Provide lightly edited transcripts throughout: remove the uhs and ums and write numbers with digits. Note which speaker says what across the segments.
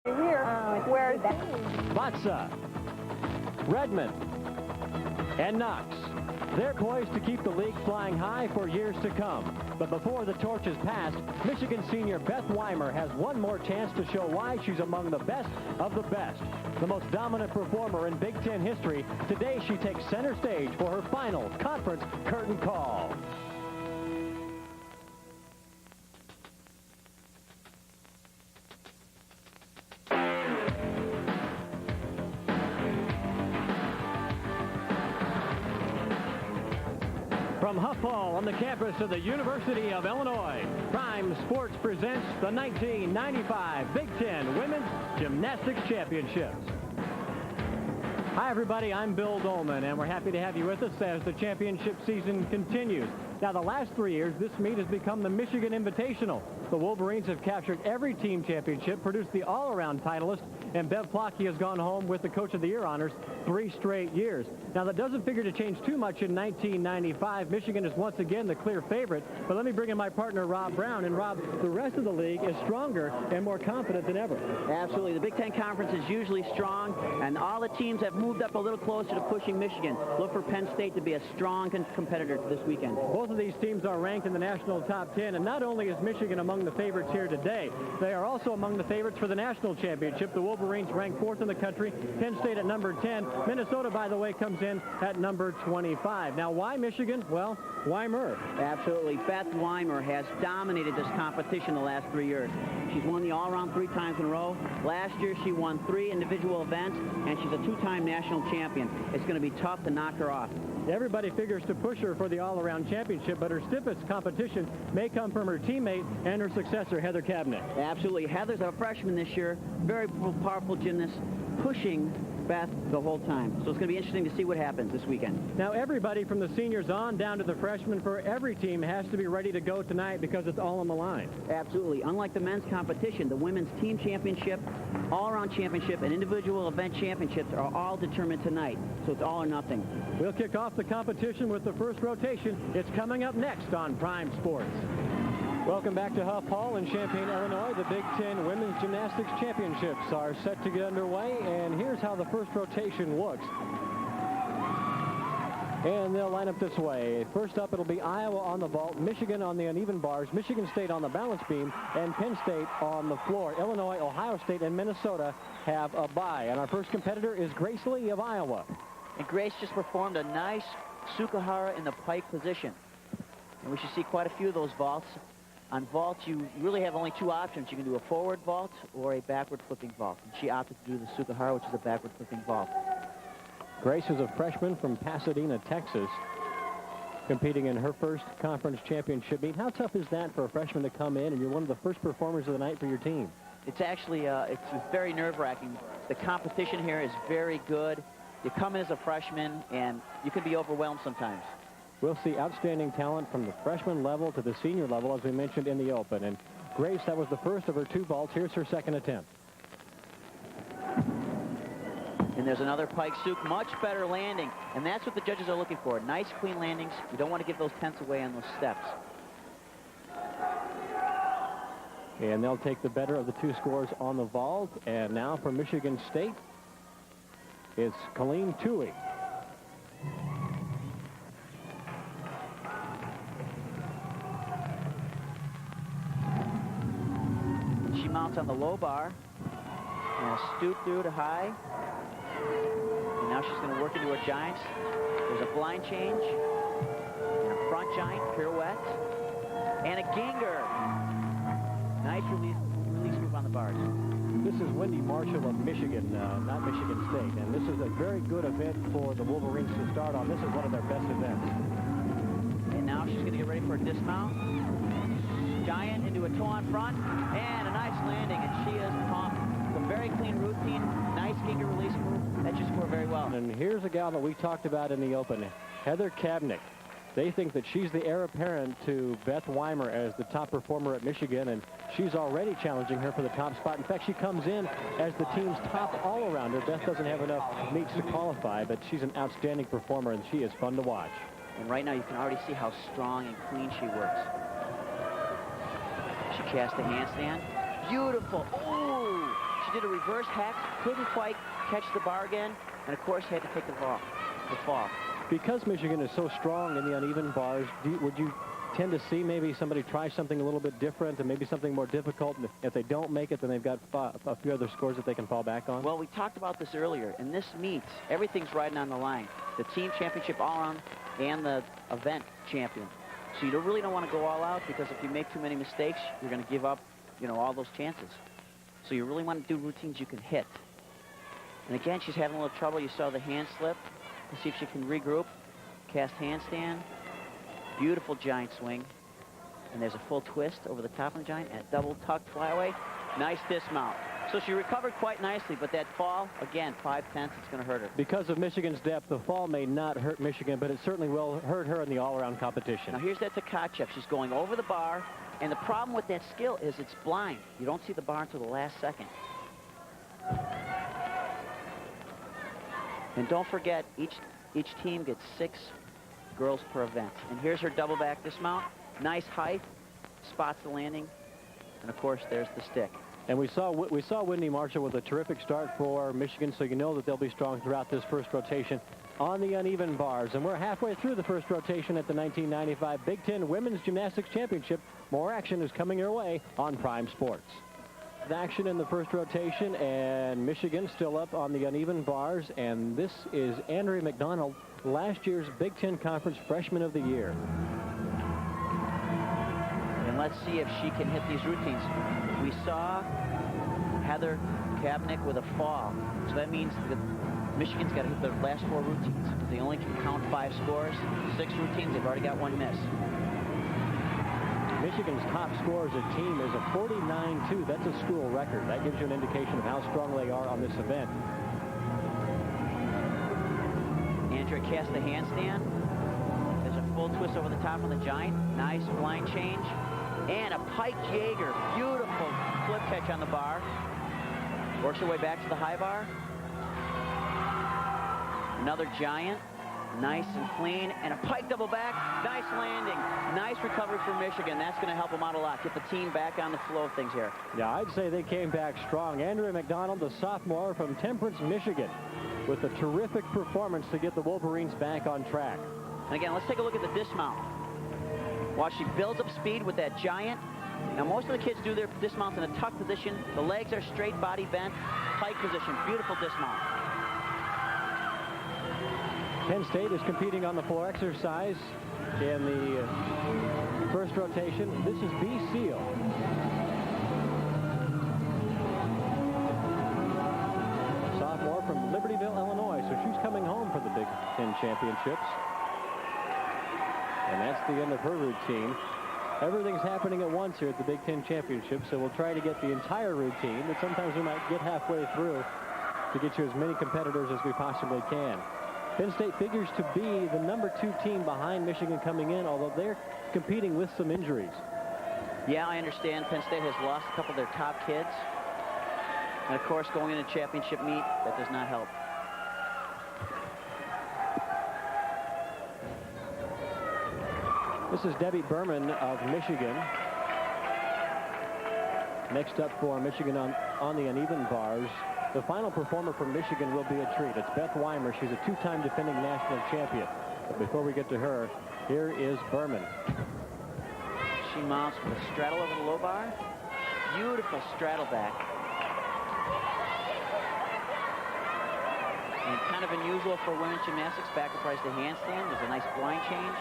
Speaker 1: Here, where
Speaker 2: Vatsa, Redmond, and Knox. They're poised to keep the league flying high for years to come. But before the torch is passed, Michigan senior Beth Weimer has one more chance to show why she's among the best of the best. The most dominant performer in Big Ten history, today she takes center stage for her final conference curtain call. From Huff Hall on the campus of the University of Illinois, Prime Sports presents the 1995 Big Ten Women's Gymnastics Championships. Hi, everybody. I'm Bill Dolman, and we're happy to have you with us as the championship season continues. Now, the last 3 years, this meet has become the Michigan Invitational. The Wolverines have captured every team championship, produced the all-around titleist, and Bev Plotke has gone home with the Coach of the Year honors 3 straight years. Now, that doesn't figure to change too much in 1995. Michigan is once again the clear favorite. But let me bring in my partner, Rob Brown. And, Rob, the rest of the league is stronger and more confident than ever.
Speaker 3: Absolutely. The Big Ten Conference is usually strong, and all the teams have moved up a little closer to pushing Michigan. Look for Penn State to be a strong competitor this weekend.
Speaker 2: Both of these teams are ranked in the national top 10, and not only is Michigan among the favorites here today, they are also among the favorites for the national championship. The Wolverines ranked 4th in the country, Penn State at number 10. Minnesota, by the way, comes in at number 25. Now, why Michigan? Well, Weimer.
Speaker 3: Absolutely. Beth Weimer has dominated this competition the last 3 years. She's won the all-around 3 times in a row. Last year, she won 3 individual events, and she's a 2-time national champion. It's going to be tough to knock her off.
Speaker 2: Everybody figures to push her for the all-around championship, but her stiffest competition may come from her teammate and her successor, Heather Kabnick.
Speaker 3: Absolutely. Heather's a freshman this year, very powerful gymnast, pushing Beth the whole time. So it's going to be interesting to see what happens this weekend.
Speaker 2: Now, everybody from the seniors on down to the freshmen for every team has to be ready to go tonight because it's all on the line.
Speaker 3: Absolutely. Unlike the men's competition, the women's team championship, all-around championship, and individual event championships are all determined tonight. So it's all or nothing.
Speaker 2: We'll kick off the competition with the first rotation. It's coming up next on Prime Sports. Welcome back to Huff Hall in Champaign, Illinois. The Big Ten Women's Gymnastics Championships are set to get underway, and here's how the first rotation looks. And they'll line up this way. First up, it'll be Iowa on the vault, Michigan on the uneven bars, Michigan State on the balance beam, and Penn State on the floor. Illinois, Ohio State, and Minnesota have a bye. And our first competitor is Grace Lee of Iowa.
Speaker 3: And Grace just performed a nice Sukahara in the pike position. And we should see quite a few of those vaults. On vaults, you really have only 2 options. You can do a forward vault or a backward flipping vault. And she opted to do the Sukahara, which is a backward flipping vault.
Speaker 2: Grace is a freshman from Pasadena, Texas, competing in her first conference championship meet. How tough is that for a freshman to come in and you're one of the first performers of the night for your team?
Speaker 3: It's actually it's very nerve-wracking. The competition here is very good. You come in as a freshman and you can be overwhelmed sometimes.
Speaker 2: We'll see outstanding talent from the freshman level to the senior level, as we mentioned in the open. And Grace, that was the first of her 2 vaults. Here's her second attempt.
Speaker 3: And there's another pike Suk, much better landing. And that's what the judges are looking for. Nice, clean landings. You don't want to give those tenths away on those steps.
Speaker 2: And they'll take the better of the 2 scores on the vault. And now for Michigan State, it's Colleen Toohey.
Speaker 3: She mounts on the low bar. And a stoop through to high. And now she's going to work into her giants. There's a blind change. And a front giant pirouette. And a Ginger. Nice release move on the bars.
Speaker 2: This is Wendy Marshall of Michigan, not Michigan State. And this is a very good event for the Wolverines to start on. This is one of their best events.
Speaker 3: And now she's going to get ready for a dismount. Giant into a toe on front. And a nice landing. And she is pumped. A very clean routine. Nice Ginger release move. That should score very well.
Speaker 2: And here's a gal that we talked about in the open, Heather Kabnick. They think that she's the heir apparent to Beth Weimer as the top performer at Michigan, and she's already challenging her for the top spot. In fact, she comes in as the team's top all-arounder. Beth doesn't have enough meets to qualify, but she's an outstanding performer, and she is fun to watch.
Speaker 3: And right now, you can already see how strong and clean she works. She casts a handstand. Beautiful. Ooh! She did a reverse hex, couldn't quite catch the bar again, and of course had to take the fall.
Speaker 2: Because Michigan is so strong in the uneven bars, would you tend to see maybe somebody try something a little bit different and maybe something more difficult, and if they don't make it, then they've got a few other scores that they can fall back on?
Speaker 3: Well, we talked about this earlier. In this meet, everything's riding on the line. The team championship all-around and the event champion. So you really don't want to go all out, because if you make too many mistakes, you're going to give up, you know, all those chances. So you really want to do routines you can hit. And again, she's having a little trouble. You saw the hand slip. Let's see if she can regroup. Cast handstand. Beautiful giant swing. And there's a full twist over the top of the giant and a double tuck flyaway. Nice dismount. So she recovered quite nicely, but that fall, again, 5/10, it's going to hurt her.
Speaker 2: Because of Michigan's depth, the fall may not hurt Michigan, but it certainly will hurt her in the all-around competition.
Speaker 3: Now here's that Tkachev. She's going over the bar, and the problem with that skill is it's blind. You don't see the bar until the last second. And don't forget, each team gets 6 girls per event. And here's her double back dismount. Nice height, spots the landing, and of course there's the stick.
Speaker 2: And we saw Wendy Marshall with a terrific start for Michigan, so you know that they'll be strong throughout this first rotation on the uneven bars. And we're halfway through the first rotation at the 1995 Big Ten Women's Gymnastics Championship. More action is coming your way on Prime Sports. Action in the first rotation, and Michigan still up on the uneven bars, and this is Andrea McDonald, last year's Big Ten Conference Freshman of the Year.
Speaker 3: And let's see if she can hit these routines. We saw Heather Kabnick with a fall, so that means that Michigan's got to hit the last 4 routines. They only can count 5 scores, 6 routines, they've already got 1 miss.
Speaker 2: Michigan's top score as a team is a 49-2. That's a school record. That gives you an indication of how strong they are on this event.
Speaker 3: Andrea cast the handstand. There's a full twist over the top of the giant. Nice blind change. And a Pike Jaeger. Beautiful flip catch on the bar. Works her way back to the high bar. Another giant. Nice and clean, and a Pike double back. Nice landing. Nice recovery for Michigan. That's going to help them out a lot. Get the team back on the flow of things here.
Speaker 2: Yeah, I'd say they came back strong. Andrea McDonald, the sophomore from Temperance, Michigan, with a terrific performance to get the Wolverines back on track.
Speaker 3: And again, let's take a look at the dismount. While she builds up speed with that giant. Now, most of the kids do their dismounts in a tuck position. The legs are straight, body bent. Pike position. Beautiful dismount.
Speaker 2: Penn State is competing on the floor exercise in the first rotation. This is B. Seal. Sophomore from Libertyville, Illinois. So she's coming home for the Big Ten Championships. And that's the end of her routine. Everything's happening at once here at the Big Ten Championship, so we'll try to get the entire routine, but sometimes we might get halfway through to get you as many competitors as we possibly can. Penn State figures to be the #2 team behind Michigan coming in, although they're competing with some injuries.
Speaker 3: Yeah, I understand. Penn State has lost a couple of their top kids. And, of course, going into championship meet, that does not help.
Speaker 2: This is Debbie Berman of Michigan. Next up for Michigan on the uneven bars. The final performer from Michigan will be a treat. It's Beth Weimer. She's a 2-time defending national champion. But before we get to her, here is Berman.
Speaker 3: She mounts with a straddle over the low bar. Beautiful straddle back. And kind of unusual for women's gymnastics. Back applies the handstand. There's a nice blind change.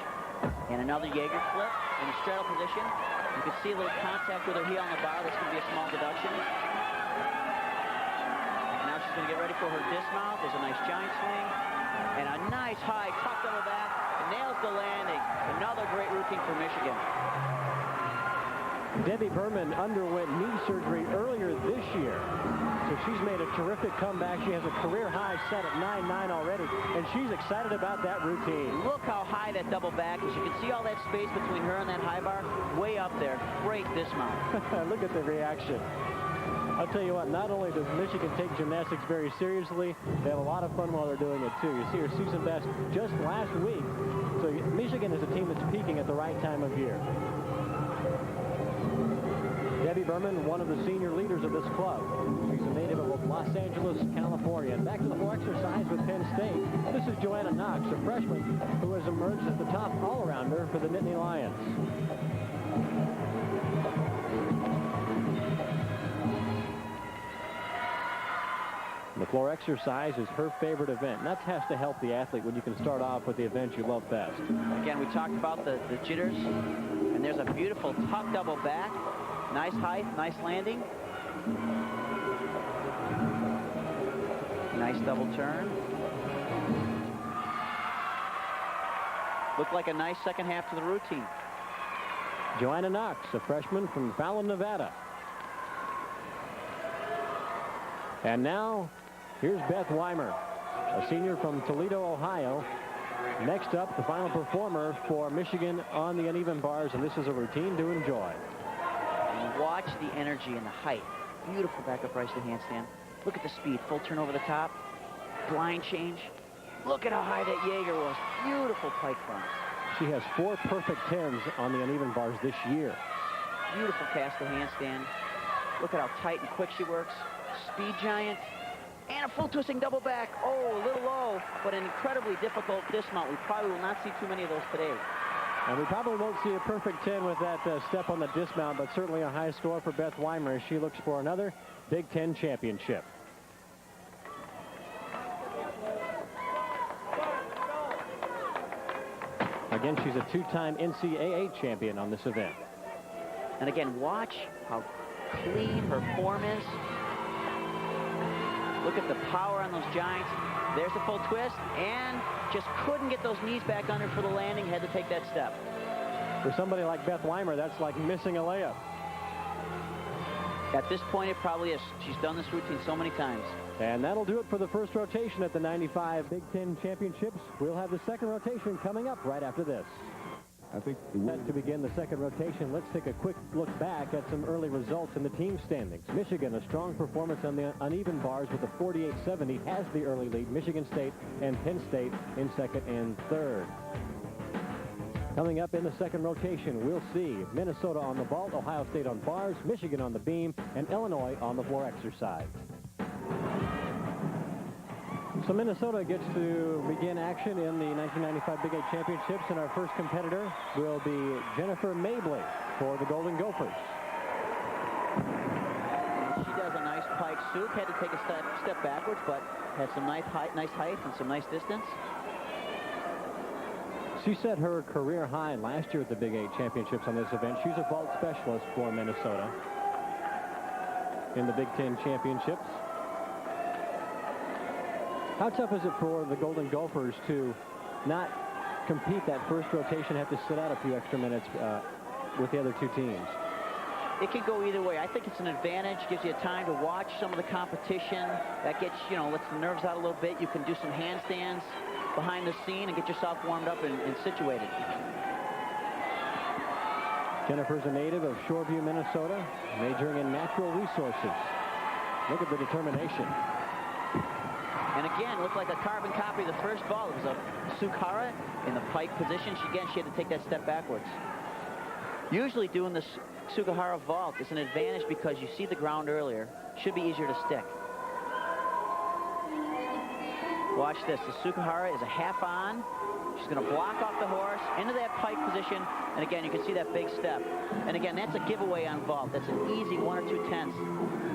Speaker 3: And another Jaeger flip in a straddle position. You can see a little contact with her heel on the bar. This could be a small deduction. She's going to get ready for her dismount. There's a nice giant swing. And a nice high tuck double back. Nails the landing. Another great routine for Michigan.
Speaker 2: Debbie Berman underwent knee surgery earlier this year. So she's made a terrific comeback. She has a career high set at 9-9 already. And she's excited about that routine.
Speaker 3: Look how high that double back is. You can see all that space between her and that high bar. Way up there. Great dismount.
Speaker 2: Look at the reaction. I'll tell you what, not only does Michigan take gymnastics very seriously, they have a lot of fun while they're doing it, too. You see her season best just last week. So Michigan is a team that's peaking at the right time of year. Debbie Sherman, one of the senior leaders of this club. She's a native of Los Angeles, California. And back to the floor exercise with Penn State. This is Joanna Knox, a freshman who has emerged as the top all-arounder for the Nittany Lions. The floor exercise is her favorite event, and that has to help the athlete when you can start off with the event you love best.
Speaker 3: Again, we talked about the jitters, and there's a beautiful tuck double back. Nice height, nice landing. Nice double turn. Looked like a nice second half to the routine.
Speaker 2: Joanna Knox, a freshman from Fallon, Nevada. And now, here's Beth Weimer, a senior from Toledo, Ohio. Next up, the final performer for Michigan on the uneven bars, and this is a routine to enjoy.
Speaker 3: And watch the energy and the height. Beautiful back up rise to handstand. Look at the speed, full turn over the top, blind change. Look at how high that Jaeger was. Beautiful pike front.
Speaker 2: She has 4 perfect 10s on the uneven bars this year.
Speaker 3: Beautiful cast to handstand. Look at how tight and quick she works. Speed giant. And a full twisting double back. Oh, a little low, but an incredibly difficult dismount. We probably will not see too many of those today.
Speaker 2: And we probably won't see a perfect 10 with that step on the dismount, but certainly a high score for Beth Weimer as she looks for another Big Ten championship. Again, she's a 2-time NCAA champion on this event.
Speaker 3: And again, watch how clean her form is. Look at the power on those giants. There's the full twist, and just couldn't get those knees back under for the landing. Had to take that step.
Speaker 2: For somebody like Beth Weimer, that's like missing a layup.
Speaker 3: At this point, it probably is. She's done this routine so many times.
Speaker 2: And that'll do it for the first rotation at the 95 Big Ten Championships. We'll have the second rotation coming up right after this.
Speaker 1: I think
Speaker 2: To begin the second rotation, let's take a quick look back at some early results in the team standings. Michigan, a strong performance on the uneven bars with a 48-70, has the early lead. Michigan State and Penn State in second and third. Coming up in the second rotation, we'll see Minnesota on the vault, Ohio State on bars, Michigan on the beam, and Illinois on the floor exercise. So Minnesota gets to begin action in the 1995 Big 8 Championships, and our first competitor will be Jennifer Mabley for the Golden Gophers.
Speaker 3: She does a nice pike swoop. Had to take a step backwards, but had some nice height and some nice distance.
Speaker 2: She set her career high last year at the Big 8 Championships on this event. She's a vault specialist for Minnesota in the Big Ten Championships. How tough is it for the Golden Gophers to not compete that first rotation, have to sit out a few extra minutes with the other two teams?
Speaker 3: It can go either way. I think it's an advantage, gives you time to watch some of the competition. That gets, lets the nerves out a little bit. You can do some handstands behind the scene and get yourself warmed up and situated.
Speaker 2: Jennifer's a native of Shoreview, Minnesota, majoring in natural resources. Look at the determination.
Speaker 3: And again, looked like a carbon copy of the first ball. It was a Sukara in the pike position. She had to take that step backwards. Usually doing this Sukahara vault is an advantage because you see the ground earlier. Should be easier to stick. Watch this. The Sukahara is a half on. She's going to block off the horse into that pike position. And again, you can see that big step. And again, that's a giveaway on vault. That's an easy 1 or 2 tenths.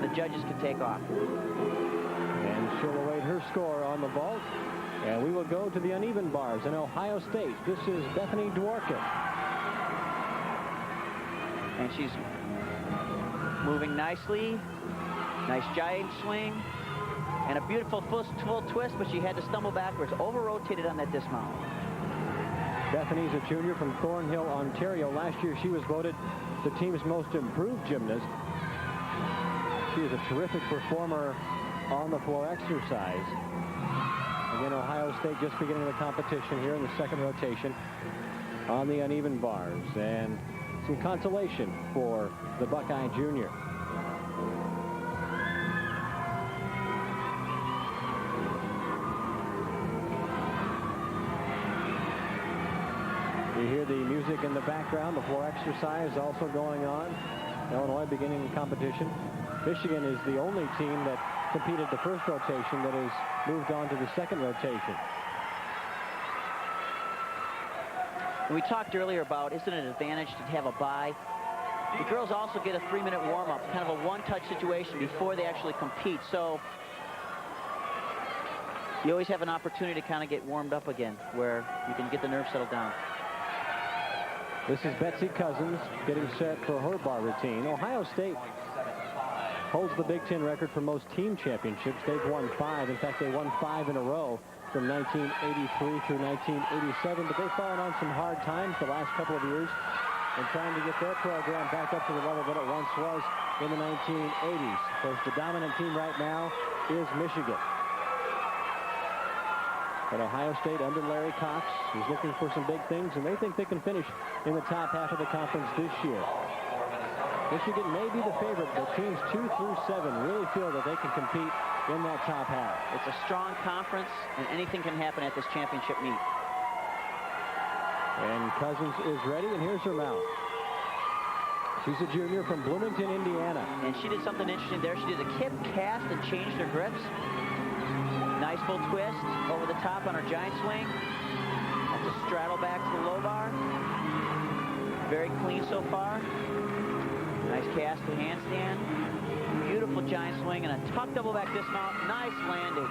Speaker 3: The judges can take off.
Speaker 2: And she'll await her score on the vault. And we will go to the uneven bars in Ohio State. This is Bethany Dworkin.
Speaker 3: And she's moving nicely. Nice giant swing. And a beautiful full twist, but she had to stumble backwards. Over-rotated on that dismount.
Speaker 2: Bethany's a junior from Thornhill, Ontario. Last year, she was voted the team's most improved gymnast. She is a terrific performer on the floor exercise. Again, Ohio State just beginning the competition here in the second rotation on the uneven bars. And some consolation for the Buckeye junior. You hear the music in the background, the floor exercise also going on. Illinois beginning the competition. Michigan is the only team that competed the first rotation that has moved on to the second rotation.
Speaker 3: We talked earlier about, isn't it an advantage to have a bye? The girls also get a 3-minute warm-up, kind of a one-touch situation before they actually compete. So you always have an opportunity to kind of get warmed up again, where you can get the nerves settled down.
Speaker 2: This is Betsy Cousins getting set for her bar routine. Ohio State holds the Big Ten record for most team championships. They've won 5. In fact, they won 5 in a row from 1983 through 1987. But they've fallen on some hard times the last couple of years and trying to get their program back up to the level that it once was in the 1980s. Of course, the dominant team right now is Michigan. But Ohio State under Larry Cox is looking for some big things, and they think they can finish in the top half of the conference this year. Michigan may be the favorite, but teams 2 through 7 really feel that they can compete in that top half.
Speaker 3: It's a strong conference, and anything can happen at this championship meet.
Speaker 2: And Cousins is ready, and here's her mount. She's a junior from Bloomington, Indiana.
Speaker 3: And she did something interesting there. She did a kip cast and changed her grips. Nice full twist over the top on her giant swing. That's a straddle back to the low bar. Very clean so far. Nice cast to handstand. Beautiful giant swing and a tuck double back dismount. Nice landing.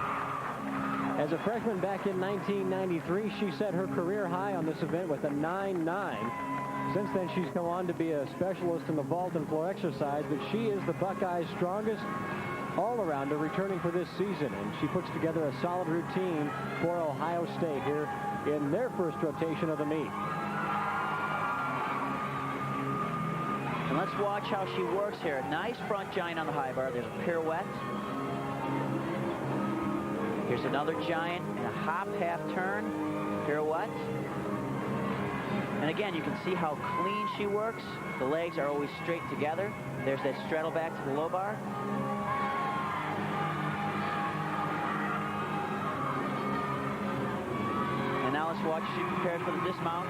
Speaker 2: As a freshman back in 1993, she set her career high on this event with a 9.9. Since then, she's come on to be a specialist in the vault and floor exercise, but she is the Buckeyes' strongest all-arounder returning for this season, and she puts together a solid routine for Ohio State here in their first rotation of the meet.
Speaker 3: And let's watch how she works here. Nice front giant on the high bar. There's a pirouette. Here's another giant and a hop half turn, pirouette. And again, you can see how clean she works. The legs are always straight together. There's that straddle back to the low bar. And now let's watch she prepares for the dismount.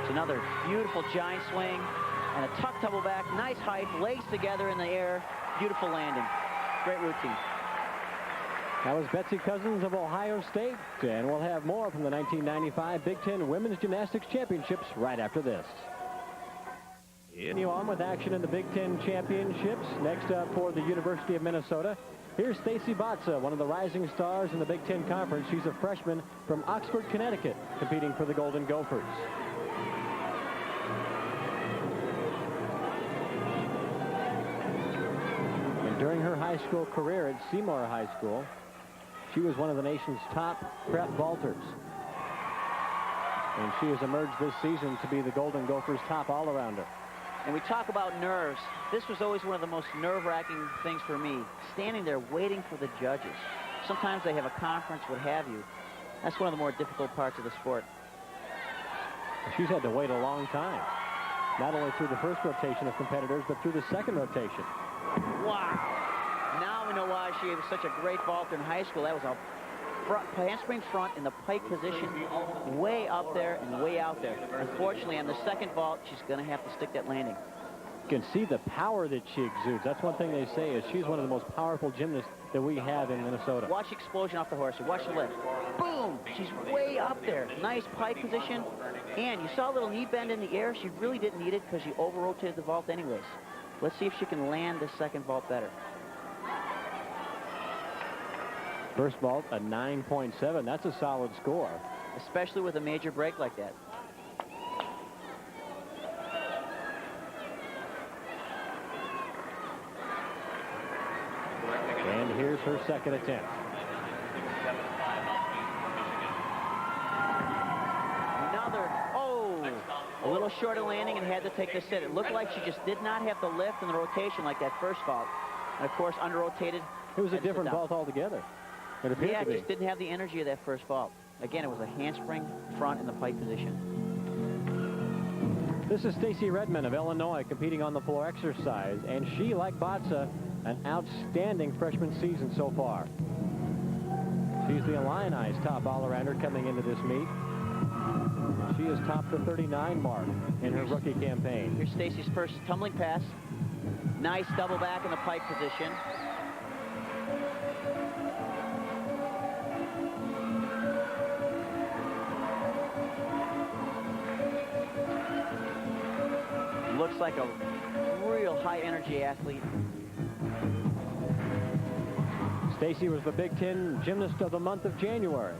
Speaker 3: It's another beautiful giant swing and a tuck double back. Nice height, legs together in the air. Beautiful landing. Great routine.
Speaker 2: That was Betsy Cousins of Ohio State, and we'll have more from the 1995 Big Ten Women's Gymnastics Championships right after this. Continue on with action in the Big Ten Championships. Next up for the University of Minnesota, here's Stacy Batza, one of the rising stars in the Big Ten Conference. She's a freshman from Oxford, Connecticut, competing for the Golden Gophers. And during her high school career at Seymour High School, she was one of the nation's top prep vaulters. And she has emerged this season to be the Golden Gophers' top all-arounder.
Speaker 3: And we talk about nerves. This was always one of the most nerve-wracking things for me, standing there waiting for the judges. Sometimes they have a conference, what have you. That's one of the more difficult parts of the sport.
Speaker 2: She's had to wait a long time, not only through the first rotation of competitors, but through the second rotation.
Speaker 3: Wow. Now we know why she was such a great vaulter in high school. That was a handspring front in the pike position, way up there and way out there. Unfortunately, on the second vault, she's going to have to stick that landing.
Speaker 2: You can see the power that she exudes. That's one thing they say is she's one of the most powerful gymnasts that we have in Minnesota.
Speaker 3: Watch the explosion off the horse. Watch the lift. Boom! She's way up there. Nice pike position. And you saw a little knee bend in the air. She really didn't need it because she over-rotated the vault anyways. Let's see if she can land the second vault better.
Speaker 2: First vault, a 9.7. That's a solid score.
Speaker 3: Especially with a major break like that.
Speaker 2: And here's her second attempt.
Speaker 3: Another, a little short of landing and had to take the sit. It looked like she just did not have the lift and the rotation like that first vault. And of course, under-rotated.
Speaker 2: It was a different vault altogether. It appeared to be.
Speaker 3: Just didn't have the energy of that first vault. Again, it was a handspring front in the pike position.
Speaker 2: This is Stacy Redmond of Illinois competing on the floor exercise, and she, like Batza, an outstanding freshman season so far. She's the Illini's top all-arounder coming into this meet. She has topped the 39 mark in her rookie campaign.
Speaker 3: Here's Stacy's first tumbling pass. Nice double back in the pike position. Looks like a real high-energy athlete.
Speaker 2: Stacy was the Big Ten Gymnast of the month of January.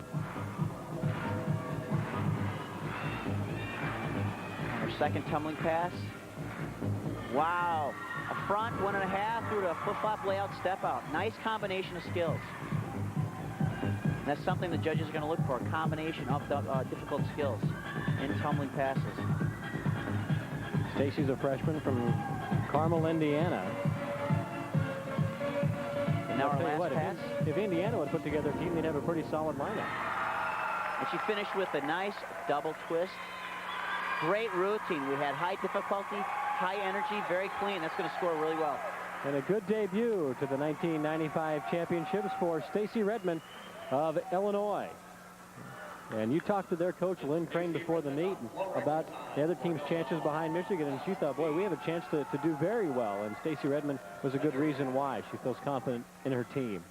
Speaker 3: Her second tumbling pass. Wow. A front 1.5 through to a flip-flop layout step out. Nice combination of skills. And that's something the judges are going to look for, a combination of the, difficult skills in tumbling passes.
Speaker 2: Stacy's a freshman from Carmel, Indiana.
Speaker 3: And now our last pass.
Speaker 2: If Indiana would put together a team, they'd have a pretty solid lineup.
Speaker 3: And she finished with a nice double twist. Great routine. We had high difficulty, high energy, very clean. That's going to score really well.
Speaker 2: And a good debut to the 1995 championships for Stacy Redmond of Illinois. And you talked to their coach, Lynn Crane, before the meet about the other team's chances behind Michigan, and she thought, boy, we have a chance to do very well. And Stacy Redmond was a good reason why. She feels confident in her team.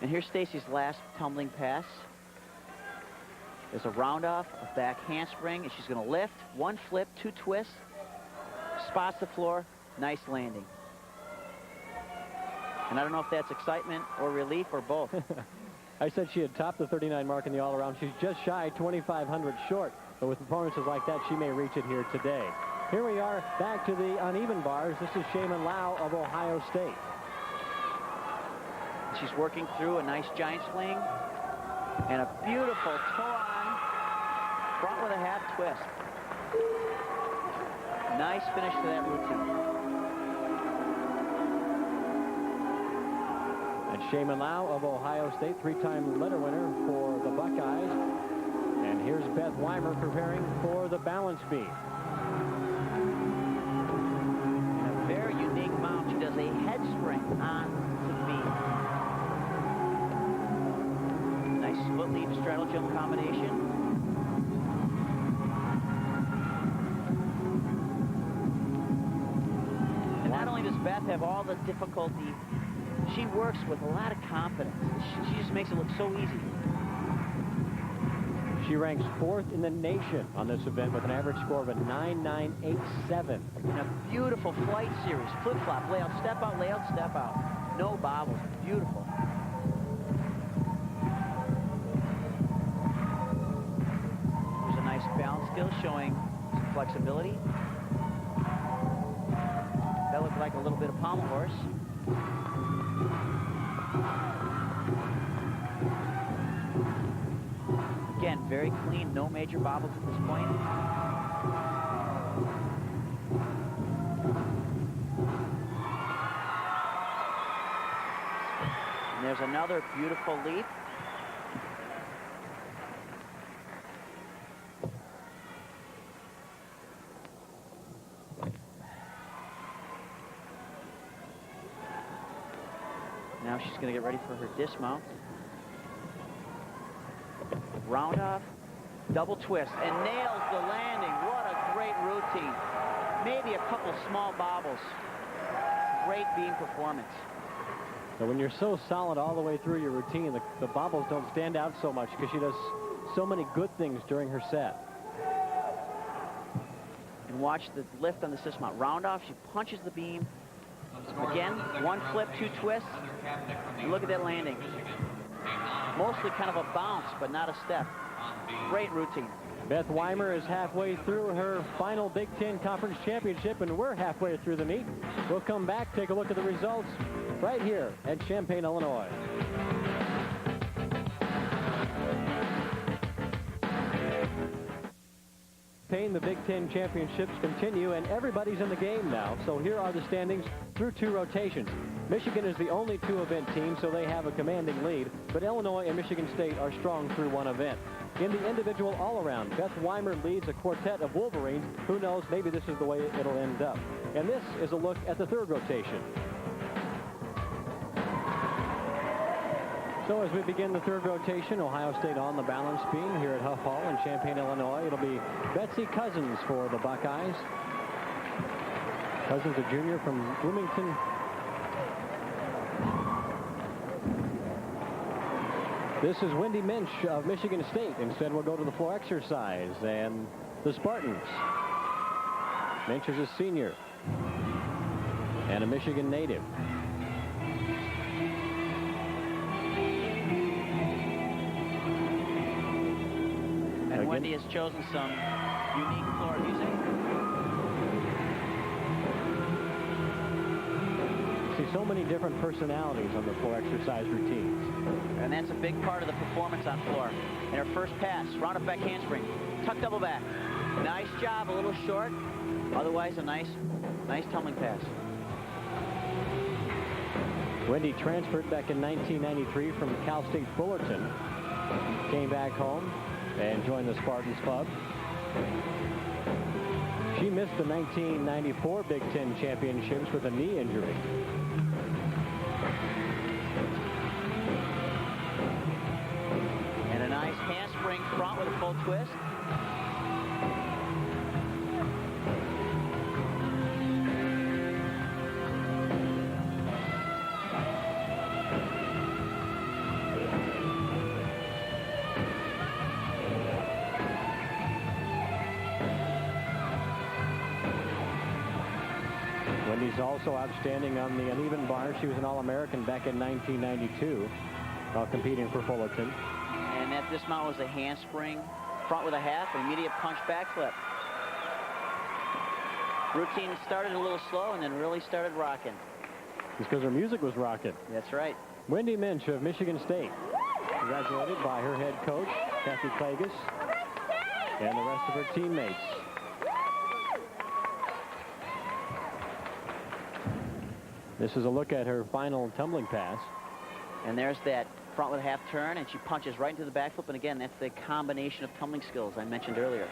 Speaker 3: And here's Stacy's last tumbling pass. There's a round-off, a back handspring, and she's going to lift, one flip, two twists, spots the floor, nice landing. And I don't know if that's excitement or relief or both.
Speaker 2: I said she had topped the 39 mark in the all-around. She's just shy 2,500 short, but with performances like that, she may reach it here today. Here we are back to the uneven bars. This is Shaman Lau of Ohio State.
Speaker 3: She's working through a nice giant swing and a beautiful toe-on front with a half twist. Nice finish to that routine.
Speaker 2: And Shaman Lau of Ohio State, three-time letter winner for the Buckeyes. And here's Beth Weimer preparing for the balance beam.
Speaker 3: And a very unique mount. She does a head spring on the beam. Nice split leap straddle jump combination. And not only does Beth have all the difficulty, she works with a lot of confidence. She just makes it look so easy.
Speaker 2: She ranks 4th in the nation on this event with an average score of a 9.987.
Speaker 3: In a beautiful flight series. Flip-flop, layout, step out. No bobbles. Beautiful. There's a nice balance skill showing some flexibility. That looked like a little bit of pommel horse. Again, very clean, no major bobbles at this point. And there's another beautiful leap. Now she's going to get ready for her dismount. Round off, double twist, and nails the landing. What a great routine. Maybe a couple small bobbles. Great beam performance.
Speaker 2: So when you're so solid all the way through your routine, the bobbles don't stand out so much because she does so many good things during her set.
Speaker 3: And watch the lift on the dismount. Round off, she punches the beam. Again, one flip, two twists. And look at that landing. Mostly kind of a bounce, but not a step. Great routine.
Speaker 2: Beth Weimer is halfway through her final Big Ten Conference Championship, and we're halfway through the meet. We'll come back, take a look at the results right here at Champaign, Illinois. The Big Ten Championships continue, and everybody's in the game now. So here are the standings through 2 rotations. Michigan is the only 2-event team, so they have a commanding lead. But Illinois and Michigan State are strong through 1 event. In the individual all-around, Beth Weimer leads a quartet of Wolverines. Who knows, maybe this is the way it'll end up. And this is a look at the 3rd rotation. So as we begin the third rotation, Ohio State on the balance beam here at Huff Hall in Champaign, Illinois. It'll be Betsy Cousins for the Buckeyes. Cousins, a junior from Bloomington. This is Wendy Minch of Michigan State. Instead, we'll go to the floor exercise and the Spartans. Minch is a senior and a Michigan native.
Speaker 3: And Wendy has chosen some unique floor music.
Speaker 2: See so many different personalities on the floor exercise routines.
Speaker 3: And that's a big part of the performance on floor. And her first pass, round up back handspring, tuck double back. Nice job, a little short. Otherwise, a nice tumbling pass.
Speaker 2: Wendy transferred back in 1993 from Cal State Fullerton. Came back home and joined the Spartans club. She missed the 1994 Big Ten championships with a knee injury.
Speaker 3: And a nice handspring front with a full twist.
Speaker 2: Wendy's also outstanding on the uneven bar. She was an All-American back in 1992 while competing for Fullerton.
Speaker 3: And that dismount was a handspring, front with a half, an immediate punch backflip. Routine started a little slow and then really started rocking.
Speaker 2: It's because her music was rocking.
Speaker 3: That's right.
Speaker 2: Wendy Minch of Michigan State, congratulated by her head coach, Kathy Klages, and the rest of her teammates. This is a look at her final tumbling pass.
Speaker 3: And there's that front with a half turn, and she punches right into the backflip. And again, that's the combination of tumbling skills I mentioned earlier.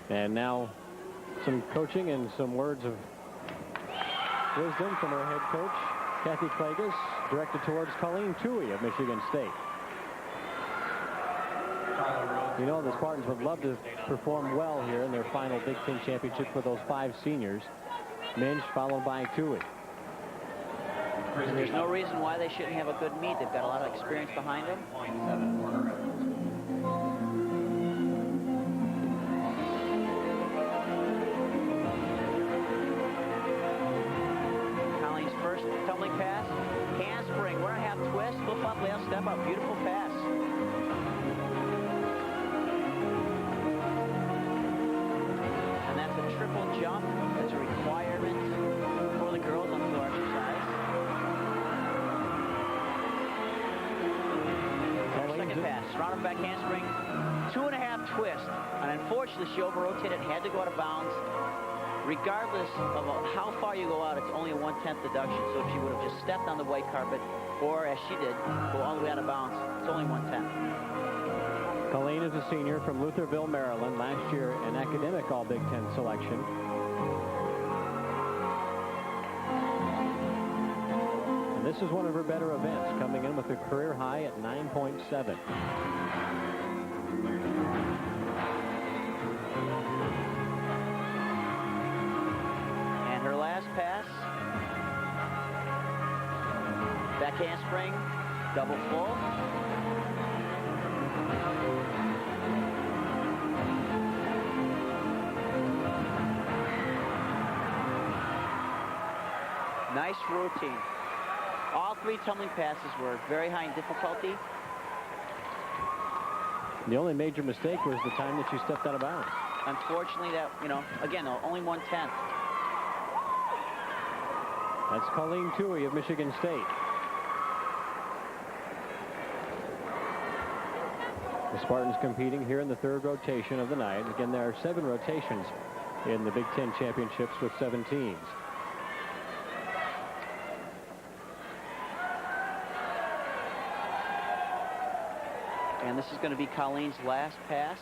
Speaker 2: And now some coaching and some words of wisdom from her head coach, Kathy Klages, directed towards Colleen Toohey of Michigan State. You know, the Spartans would love to perform well here in their final Big Ten championship for those 5 seniors. Minch followed by Toohey.
Speaker 3: And there's no reason why they shouldn't have a good meet. They've got a lot of experience behind them. Colleen's first tumbling pass, handspring, 1.5 twist, flip up, layout, step up, beautiful pass. Triple jump. That's a requirement for the girls on floor exercise. Second pass, round up back handspring, 2.5 twist. And unfortunately, she over-rotated and had to go out of bounds. Regardless of how far you go out, it's only a 1/10 deduction. So if she would have just stepped on the white carpet, or as she did, go all the way out of bounds, it's only 1/10.
Speaker 2: Colleen is a senior from Lutherville, Maryland. Last year, an academic All-Big Ten selection. And this is one of her better events, coming in with a career high at 9.7.
Speaker 3: And her last pass, back handspring, double full. Nice routine. All 3 tumbling passes were very high in difficulty.
Speaker 2: The only major mistake was the time that she stepped out of bounds.
Speaker 3: Unfortunately, that, again, only 1/10.
Speaker 2: That's Colleen Toohey of Michigan State. The Spartans competing here in the third rotation of the night. Again, there are 7 rotations in the Big Ten championships with 7 teams.
Speaker 3: And this is going to be Colleen's last pass.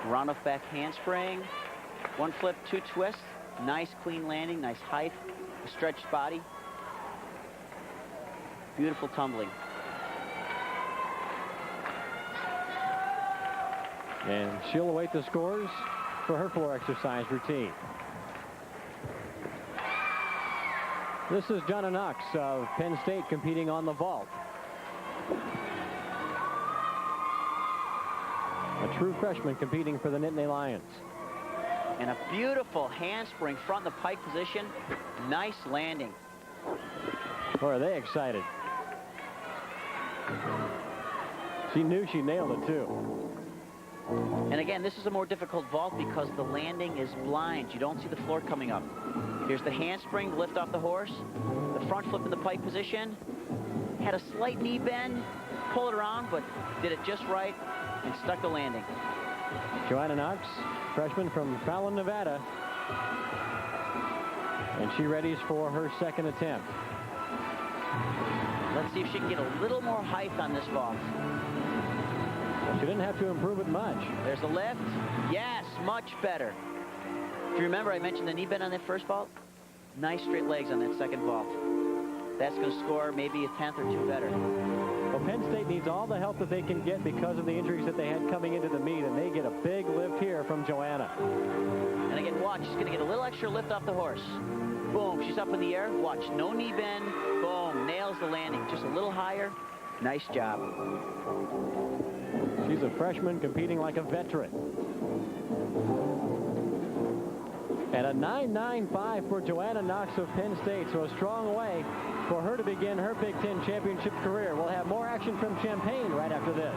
Speaker 3: Round off back handspring. 1 flip, 2 twists. Nice clean landing, nice height, stretched body. Beautiful tumbling.
Speaker 2: And she'll await the scores for her floor exercise routine. This is Jonna Knox of Penn State competing on the vault. A true freshman competing for the Nittany Lions.
Speaker 3: And a beautiful handspring front in the pike position. Nice landing.
Speaker 2: Boy, are they excited. She knew she nailed it, too.
Speaker 3: And again, this is a more difficult vault because the landing is blind. You don't see the floor coming up. Here's the handspring, lift off the horse. The front flip in the pike position. Had a slight knee bend, pull it around, but did it just right and stuck the landing.
Speaker 2: Joanna Knox, freshman from Fallon, Nevada. And she readies for her second attempt.
Speaker 3: Let's see if she can get a little more height on this vault.
Speaker 2: She didn't have to improve it much.
Speaker 3: There's the lift. Yes, much better. If you remember, I mentioned the knee bend on that first vault. Nice straight legs on that second vault. That's going to score maybe a tenth or two better.
Speaker 2: Well, Penn State needs all the help that they can get because of the injuries that they had coming into the meet, and they get a big lift here from Joanna.
Speaker 3: And again, watch. She's going to get a little extra lift off the horse. Boom, she's up in the air. Watch, no knee bend. Boom, nails the landing. Just a little higher. Nice job.
Speaker 2: She's a freshman competing like a veteran. And a 9.95 for Joanna Knox of Penn State, so a strong way for her to begin her Big Ten championship career. We'll have more action from Champaign right after this.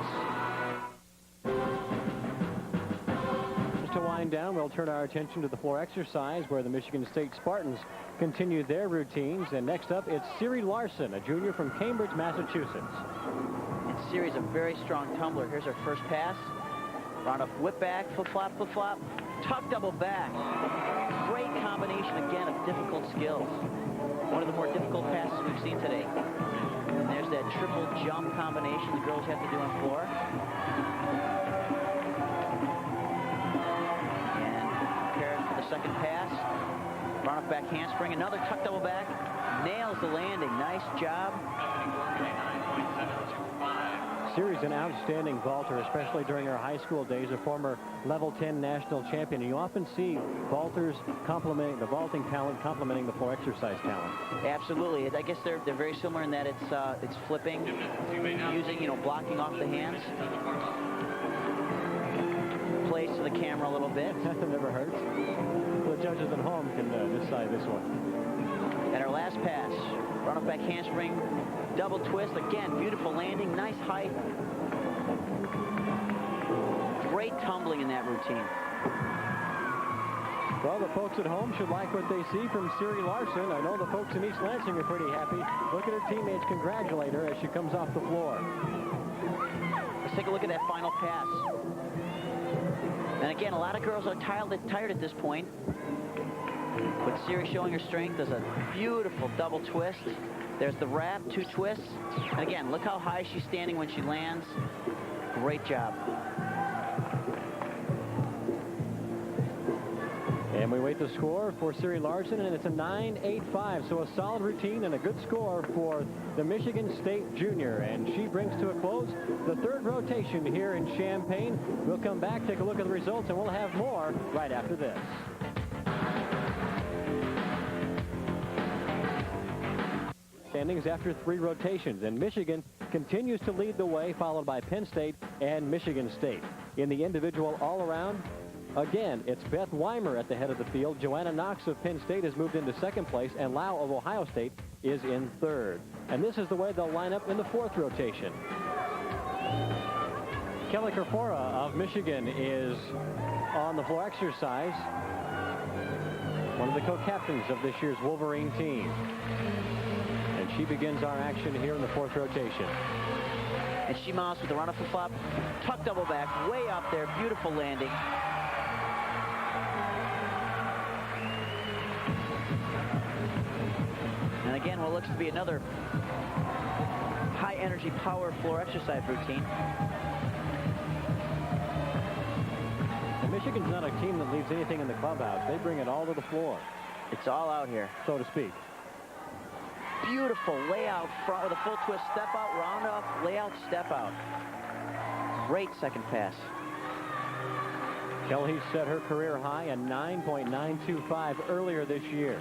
Speaker 2: Just to wind down, we'll turn our attention to the floor exercise where the Michigan State Spartans continue their routines. And next up, it's Siri Larson, a junior from Cambridge, Massachusetts.
Speaker 3: And Siri's a very strong tumbler. Here's her first pass. Round off whip back, flip-flop, flip-flop. Tuck double back. Great combination, again, of difficult skills. One of the more difficult passes we've seen today. And there's that triple jump combination the girls have to do on floor. And prepared for the second pass. Run off back handspring, another tuck double back. Nails the landing, nice job.
Speaker 2: Siri's an outstanding vaulter, especially during her high school days, a former level 10 national champion. And you often see vaulters complementing the vaulting talent, complementing the floor exercise talent.
Speaker 3: Absolutely. I guess they're very similar in that it's flipping, using, blocking off the hands. Plays to the camera a little bit.
Speaker 2: Never hurts. The judges at home can decide this one.
Speaker 3: And our last pass, run off back handspring, double twist. Again, beautiful landing, nice height. Great tumbling in that routine.
Speaker 2: Well, the folks at home should like what they see from Siri Larson. I know the folks in East Lansing are pretty happy. Look at her teammates congratulate her as she comes off the floor.
Speaker 3: Let's take a look at that final pass. And again, a lot of girls are tired at this point. But Siri, showing her strength, does a beautiful double twist. There's the wrap, two twists. And again, look how high she's standing when she lands. Great job.
Speaker 2: And we wait the score for Siri Larson, and it's a 9.85. So a solid routine and a good score for the Michigan State junior. And she brings to a close the third rotation here in Champaign. We'll come back, take a look at the results, and we'll have more right after this. Standings after three rotations, and Michigan continues to lead the way, followed by Penn State and Michigan State. In the individual all-around, again, it's Beth Weimer at the head of the field. Joanna Knox of Penn State has moved into second place, and Lau of Ohio State is in third. And this is the way they'll line up in the fourth rotation. Kelly Kerfora of Michigan is on the floor exercise, one of the co-captains of this year's Wolverine team. And she begins our action here in the fourth rotation.
Speaker 3: And she mounts with the run-up flip-flop, tuck double back, way up there, beautiful landing. And again, what looks to be another high-energy power floor exercise routine.
Speaker 2: The Michigan's not a team that leaves anything in the clubhouse. They bring it all to the floor.
Speaker 3: It's all out here,
Speaker 2: so to speak.
Speaker 3: Beautiful layout front with a full twist, step out, round off, layout, step out. Great second pass.
Speaker 2: Kelly set her career high at 9.925 earlier this year.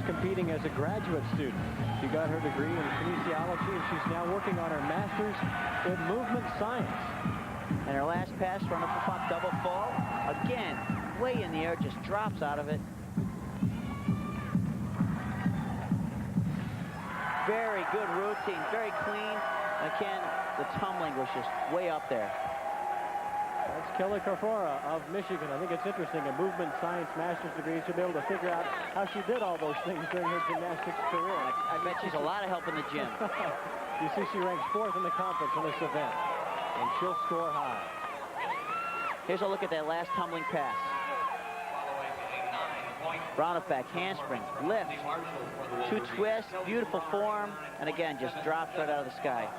Speaker 2: Competing as a graduate student. She got her degree in kinesiology, and she's now working on her master's in movement science.
Speaker 3: And her last pass, run up the pop, double fall. Again, way in the air, just drops out of it. Very good routine, very clean. Again, the tumbling was just way up there.
Speaker 2: That's Kelly Carfora of Michigan. I think it's interesting, a movement science master's degree. She'll be able to figure out how she did all those things during her gymnastics career.
Speaker 3: I bet she's a lot of help in the gym.
Speaker 2: You see she ranks 4th in the conference in this event, and she'll score high.
Speaker 3: Here's a look at that last tumbling pass. Round up back, handspring, lift, 2 twists, beautiful form, and again, just drops right out of the sky.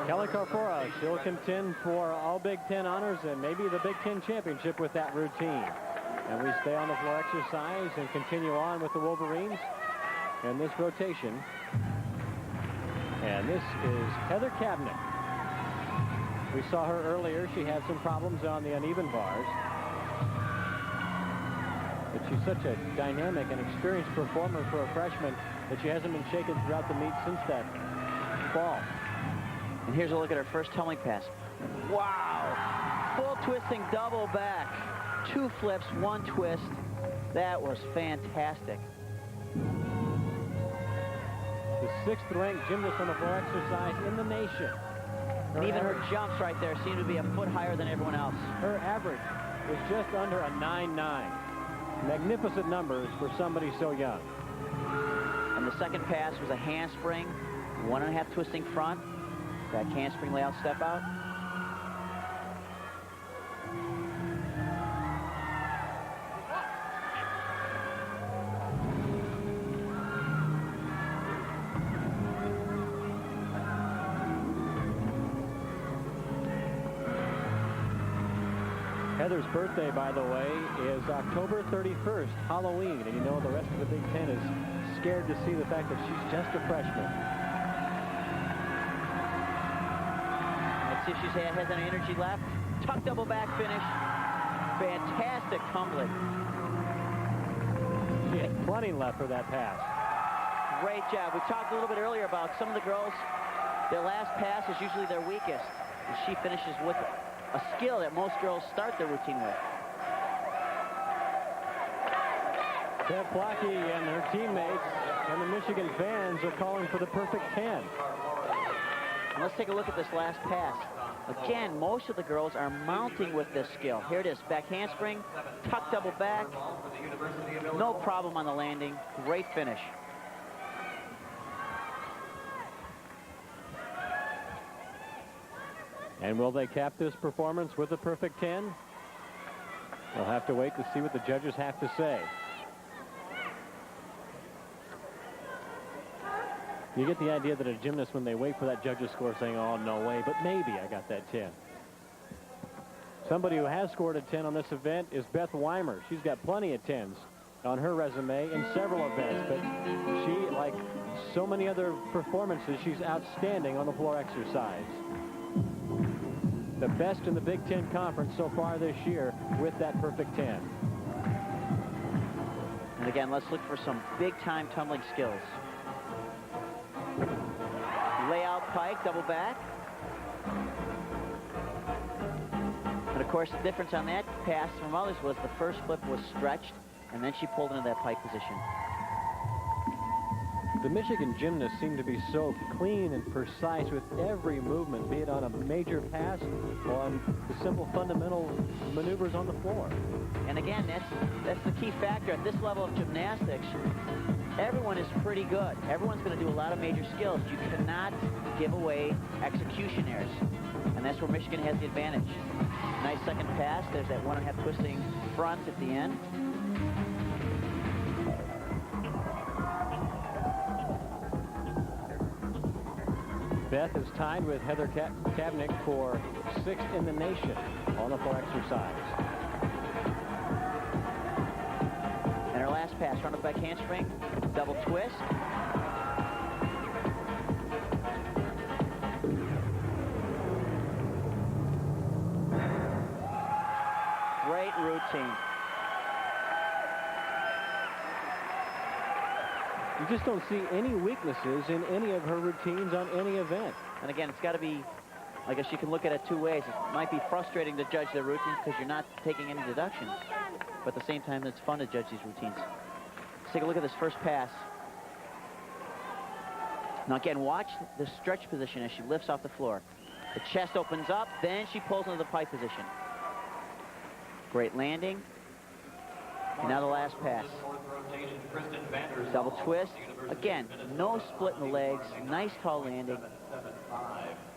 Speaker 2: Kelly Carfora, she'll contend for all Big Ten honors and maybe the Big Ten championship with that routine. And we stay on the floor exercise and continue on with the Wolverines in this rotation. And this is Heather Kavanagh. We saw her earlier. She had some problems on the uneven bars. But she's such a dynamic and experienced performer for a freshman that she hasn't been shaken throughout the meet since that fall.
Speaker 3: And here's a look at her first tumbling pass. Wow! Full twisting double back. 2 flips, 1 twist. That was fantastic.
Speaker 2: The 6th ranked gymnast on the floor exercise in the nation.
Speaker 3: And even her jumps right there seem to be a foot higher than everyone else.
Speaker 2: Her average was just under a 9.9. Magnificent numbers for somebody so young.
Speaker 3: And the second pass was a handspring, 1.5 twisting front, back handspring layout step out.
Speaker 2: Heather's birthday, by the way, is October 31st, Halloween. And you know the rest of the Big Ten is scared to see the fact that she's just a freshman.
Speaker 3: Let's see if she has any energy left. Tuck double back finish. Fantastic tumbling.
Speaker 2: She had plenty left for that pass.
Speaker 3: Great job. We talked a little bit earlier about some of the girls, their last pass is usually their weakest. And she finishes with a skill that most girls start their routine with.
Speaker 2: Bev Plotke and her teammates and the Michigan fans are calling for the perfect 10.
Speaker 3: And let's take a look at this last pass. Again, most of the girls are mounting with this skill. Here it is, back handspring, tuck double back. No problem on the landing. Great finish.
Speaker 2: And will they cap this performance with a perfect 10? We'll have to wait to see what the judges have to say. You get the idea that a gymnast, when they wait for that judge's score, saying, oh, no way, but maybe I got that 10. Somebody who has scored a 10 on this event is Beth Weimer. She's got plenty of 10s on her resume in several events, but she, like so many other performances, she's outstanding on the floor exercise. The best in the Big Ten Conference so far this year with that perfect 10.
Speaker 3: And again, let's look for some big-time tumbling skills. Layout pike, double back. And of course, the difference on that pass from others was the first flip was stretched, and then she pulled into that pike position.
Speaker 2: The Michigan gymnasts seem to be so clean and precise with every movement, be it on a major pass or on the simple fundamental maneuvers on the floor.
Speaker 3: And again, that's the key factor. At this level of gymnastics, everyone is pretty good. Everyone's going to do a lot of major skills. You cannot give away execution errors. And that's where Michigan has the advantage. Nice second pass. There's that 1.5 twisting front at the end.
Speaker 2: Beth is tied with Heather Kabnick for 6th in the nation on the floor exercise.
Speaker 3: And her last pass, front of back handspring, double twist. Great routine.
Speaker 2: You just don't see any weaknesses in any of her routines on any event.
Speaker 3: And again, it's got to be, I guess you can look at it two ways. It might be frustrating to judge their routines because you're not taking any deductions. But at the same time, it's fun to judge these routines. Let's take a look at this first pass. Now again, watch the stretch position as she lifts off the floor. The chest opens up, then she pulls into the pike position. Great landing. And now the last pass. Double twist. Again, no split in the legs. Nice tall landing.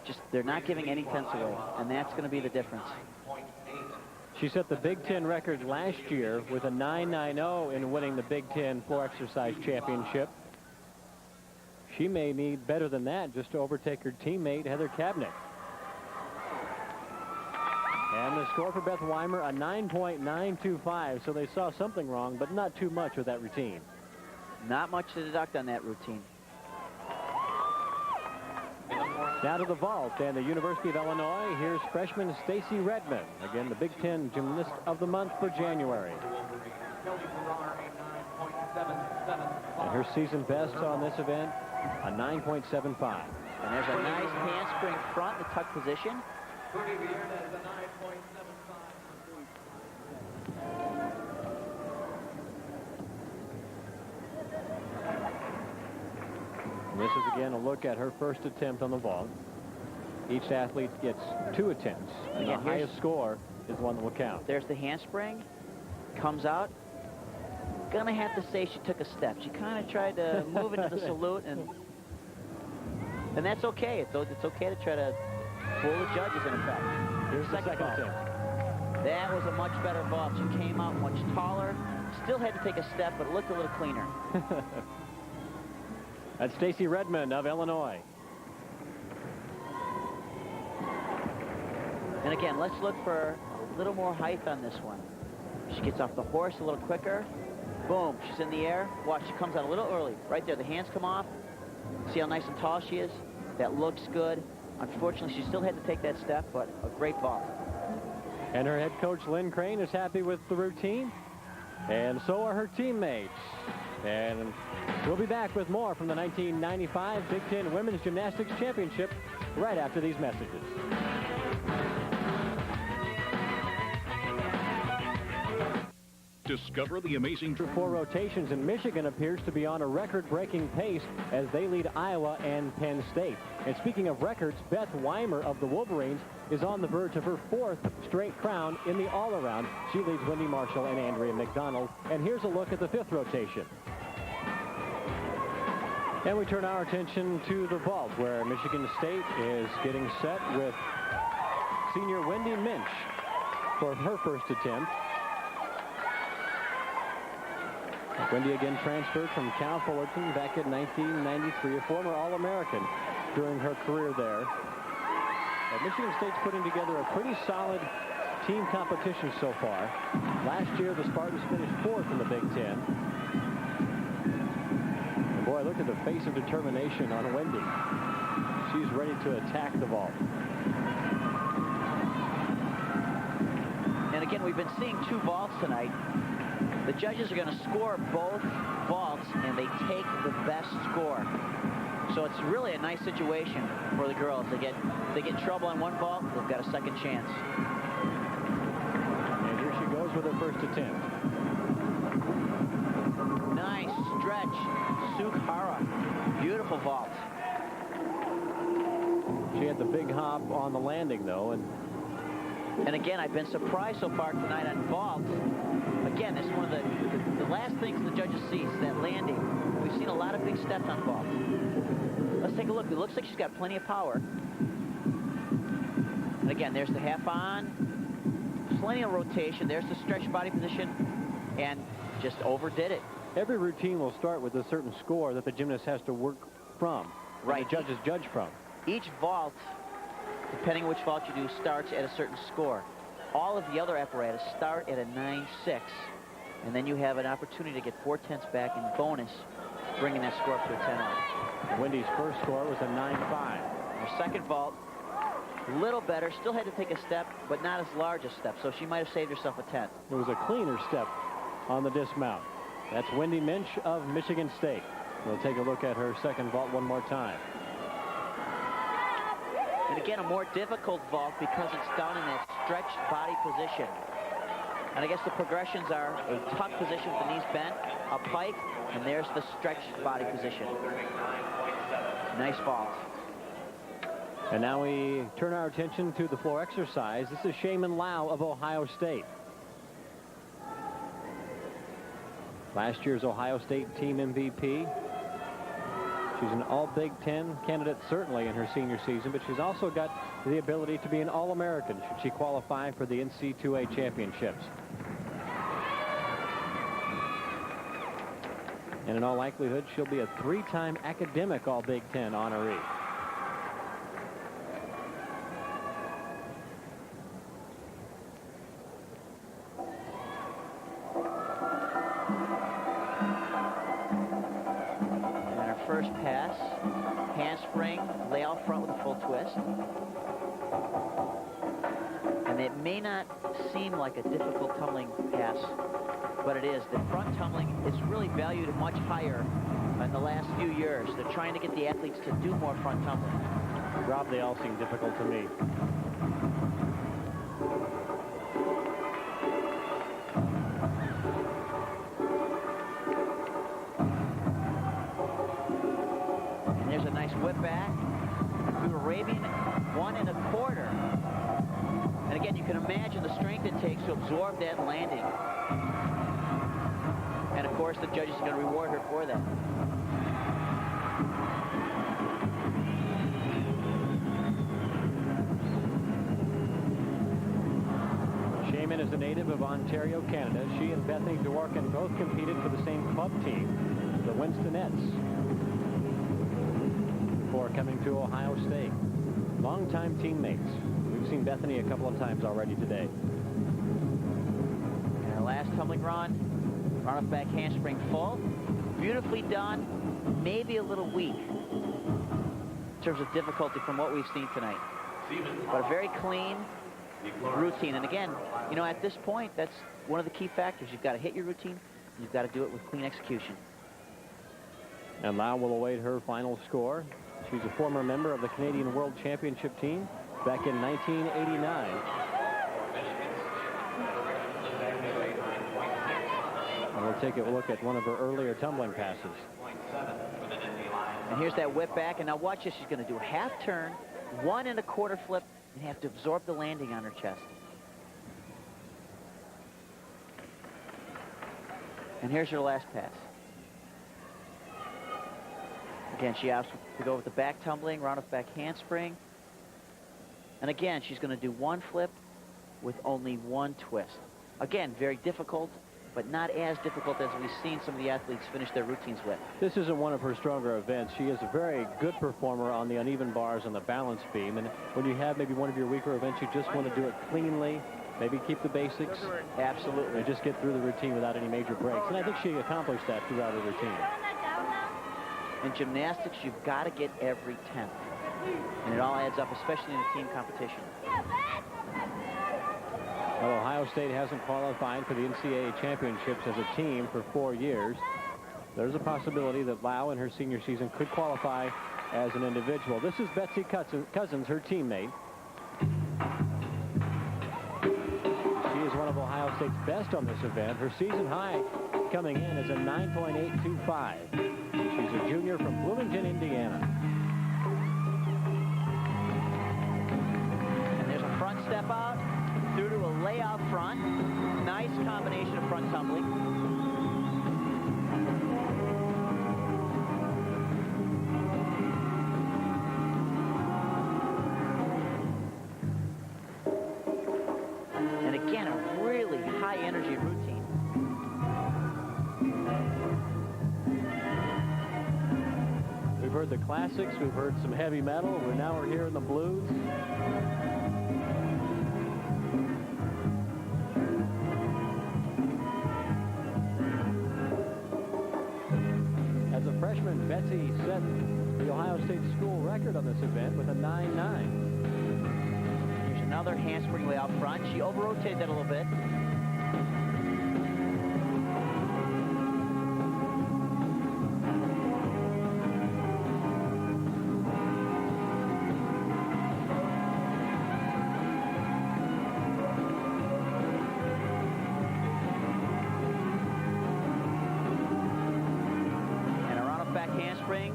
Speaker 3: Just, they're not giving any tenths away, and that's going to be the difference.
Speaker 2: She set the Big Ten record last year with a 9.90 in winning the Big Ten floor exercise championship. She may need better than that just to overtake her teammate, Heather Kabnick. And the score for Beth Weimer, a 9.925, so they saw something wrong, but not too much with that routine.
Speaker 3: Not much to deduct on that routine.
Speaker 2: Now to the vault and the University of Illinois. Here's freshman Stacy Redmond. Again, the Big Ten Gymnast of the Month for January. And her season best on this event, a 9.75.
Speaker 3: And there's a nice handspring front, the tuck position.
Speaker 2: And this is again a look at her first attempt on the vault. Each athlete gets 2 attempts, and the highest score is the one that will count.
Speaker 3: There's the handspring, comes out. Gonna have to say she took a step. She kind of tried to move into the salute, and that's okay. It's okay to try to fool the judges in effect.
Speaker 2: Here's the second attempt.
Speaker 3: That was a much better vault. She came out much taller. Still had to take a step, but it looked a little cleaner.
Speaker 2: That's Stacy Redmond of Illinois.
Speaker 3: And again, let's look for a little more height on this one. She gets off the horse a little quicker. Boom, she's in the air. Watch, she comes out a little early. Right there, the hands come off. See how nice and tall she is? That looks good. Unfortunately, she still had to take that step, but a great vault.
Speaker 2: And her head coach, Lynn Crane, is happy with the routine. And so are her teammates. And we'll be back with more from the 1995 Big Ten Women's Gymnastics Championship right after these messages.
Speaker 1: Discover the amazing...
Speaker 2: 4 rotations, and Michigan appears to be on a record-breaking pace as they lead Iowa and Penn State. And speaking of records, Beth Weimer of the Wolverines is on the verge of her 4th straight crown in the all-around. She leads Wendy Marshall and Andrea McDonald. And here's a look at the 5th rotation. And we turn our attention to the vault, where Michigan State is getting set with senior Wendy Minch for her first attempt. Wendy again transferred from Cal Fullerton back in 1993, a former All-American during her career there. But Michigan State's putting together a pretty solid team competition so far. Last year, the Spartans finished 4th in the Big Ten. And boy, look at the face of determination on Wendy. She's ready to attack the vault.
Speaker 3: And again, we've been seeing 2 vaults tonight. The judges are going to score both vaults, and they take the best score. So it's really a nice situation for the girls. They get in trouble on one vault, they've got a second chance.
Speaker 2: And here she goes with her first attempt.
Speaker 3: Nice stretch stretch. Sukhara. Beautiful vault.
Speaker 2: She had the big hop on the landing, though,
Speaker 3: and again, I've been surprised so far tonight on vault. Again, this is one of the last things the judges see is that landing. We've seen a lot of big steps on vault. Let's take a look. It looks like she's got plenty of power. And again, there's the half on. Plenty of rotation. There's the stretched body position. And just overdid it.
Speaker 2: every routine will start with a certain score that the gymnast has to work from.
Speaker 3: Right.
Speaker 2: The judges judge from.
Speaker 3: Each vault, depending on which vault you do, starts at a certain score. All of the other apparatus start at a 9.6. And then you have an opportunity to get 4/10 back in bonus, bringing that score up to a 10-0.
Speaker 2: Wendy's first score was a 9.5.
Speaker 3: Her second vault, a little better. Still had to take a step, but not as large a step. So she might have saved herself a 10.
Speaker 2: It was a cleaner step on the dismount. That's Wendy Minch of Michigan State. We'll take a look at her second vault one more time.
Speaker 3: And again, a more difficult vault because it's down in that stretched body position. And I guess the progressions are a tuck position with the knees bent, a pike, and there's the stretched body position. Nice vault.
Speaker 2: And now we turn our attention to the floor exercise. This is Shaman Lau of Ohio State. Last year's Ohio State team MVP. She's an all-Big Ten candidate, certainly, in her senior season, but she's also got the ability to be an All-American should she qualify for the NC2A championships. And in all likelihood, she'll be a three-time academic All-Big Ten honoree.
Speaker 3: First pass, handspring, lay out front with a full twist. And it may not seem like a difficult tumbling pass, but it is. The front tumbling is really valued much higher in the last few years. They're trying to get the athletes to do more front tumbling.
Speaker 2: Rob, they all seem difficult to me.
Speaker 3: Whip back through Arabian 1 1/4. And again, you can imagine the strength it takes to absorb that landing. And of course, the judges are going to reward her for that.
Speaker 2: Shaman is a native of Ontario, Canada. She and Bethany Dworkin both competed for the same club team, the Winstonettes, before coming to Ohio State. Longtime teammates. We've seen Bethany a couple of times already today.
Speaker 3: And our last tumbling run off back handspring full. Beautifully done. Maybe a little weak in terms of difficulty from what we've seen tonight. But a very clean routine. And again, you know, at this point, that's one of the key factors. You've got to hit your routine. You've got to do it with clean execution.
Speaker 2: And Lau will await her final score. She's a former member of the Canadian World Championship team back in 1989. And we'll take a look at one of her earlier tumbling passes.
Speaker 3: And here's that whip back. And now watch this. She's going to do a half turn, 1 1/4 flip, and have to absorb the landing on her chest. And here's her last pass. Again, she asked to go with the back tumbling, round off back handspring. And again, she's going to do 1 flip with only 1 twist. Again, very difficult, but not as difficult as we've seen some of the athletes finish their routines with.
Speaker 2: This isn't one of her stronger events. She is a very good performer on the uneven bars and the balance beam. And when you have maybe one of your weaker events, you just want to do it cleanly, maybe keep the basics.
Speaker 3: Absolutely.
Speaker 2: And just get through the routine without any major breaks. And I think she accomplished that throughout her routine.
Speaker 3: In gymnastics, you've got to get every 10th. And it all adds up, especially in a team competition.
Speaker 2: Well, Ohio State hasn't qualified for the NCAA championships as a team for 4 years. There's a possibility that Lau in her senior season could qualify as an individual. This is Betsy Cousins, her teammate. She is one of Ohio State's best on this event. Her season high coming in is a 9.825. She's a junior from Bloomington, Indiana.
Speaker 3: And there's a front step out through to a layout front. Nice combination of front tumbling. And again, a really high energy routine.
Speaker 2: We've heard the classics, we've heard some heavy metal, we're here in the blues. As a freshman, Betsy set the Ohio State school record on this event with a 9.9.
Speaker 3: Here's another handspring way out front. She over-rotated that a little bit. Handspring,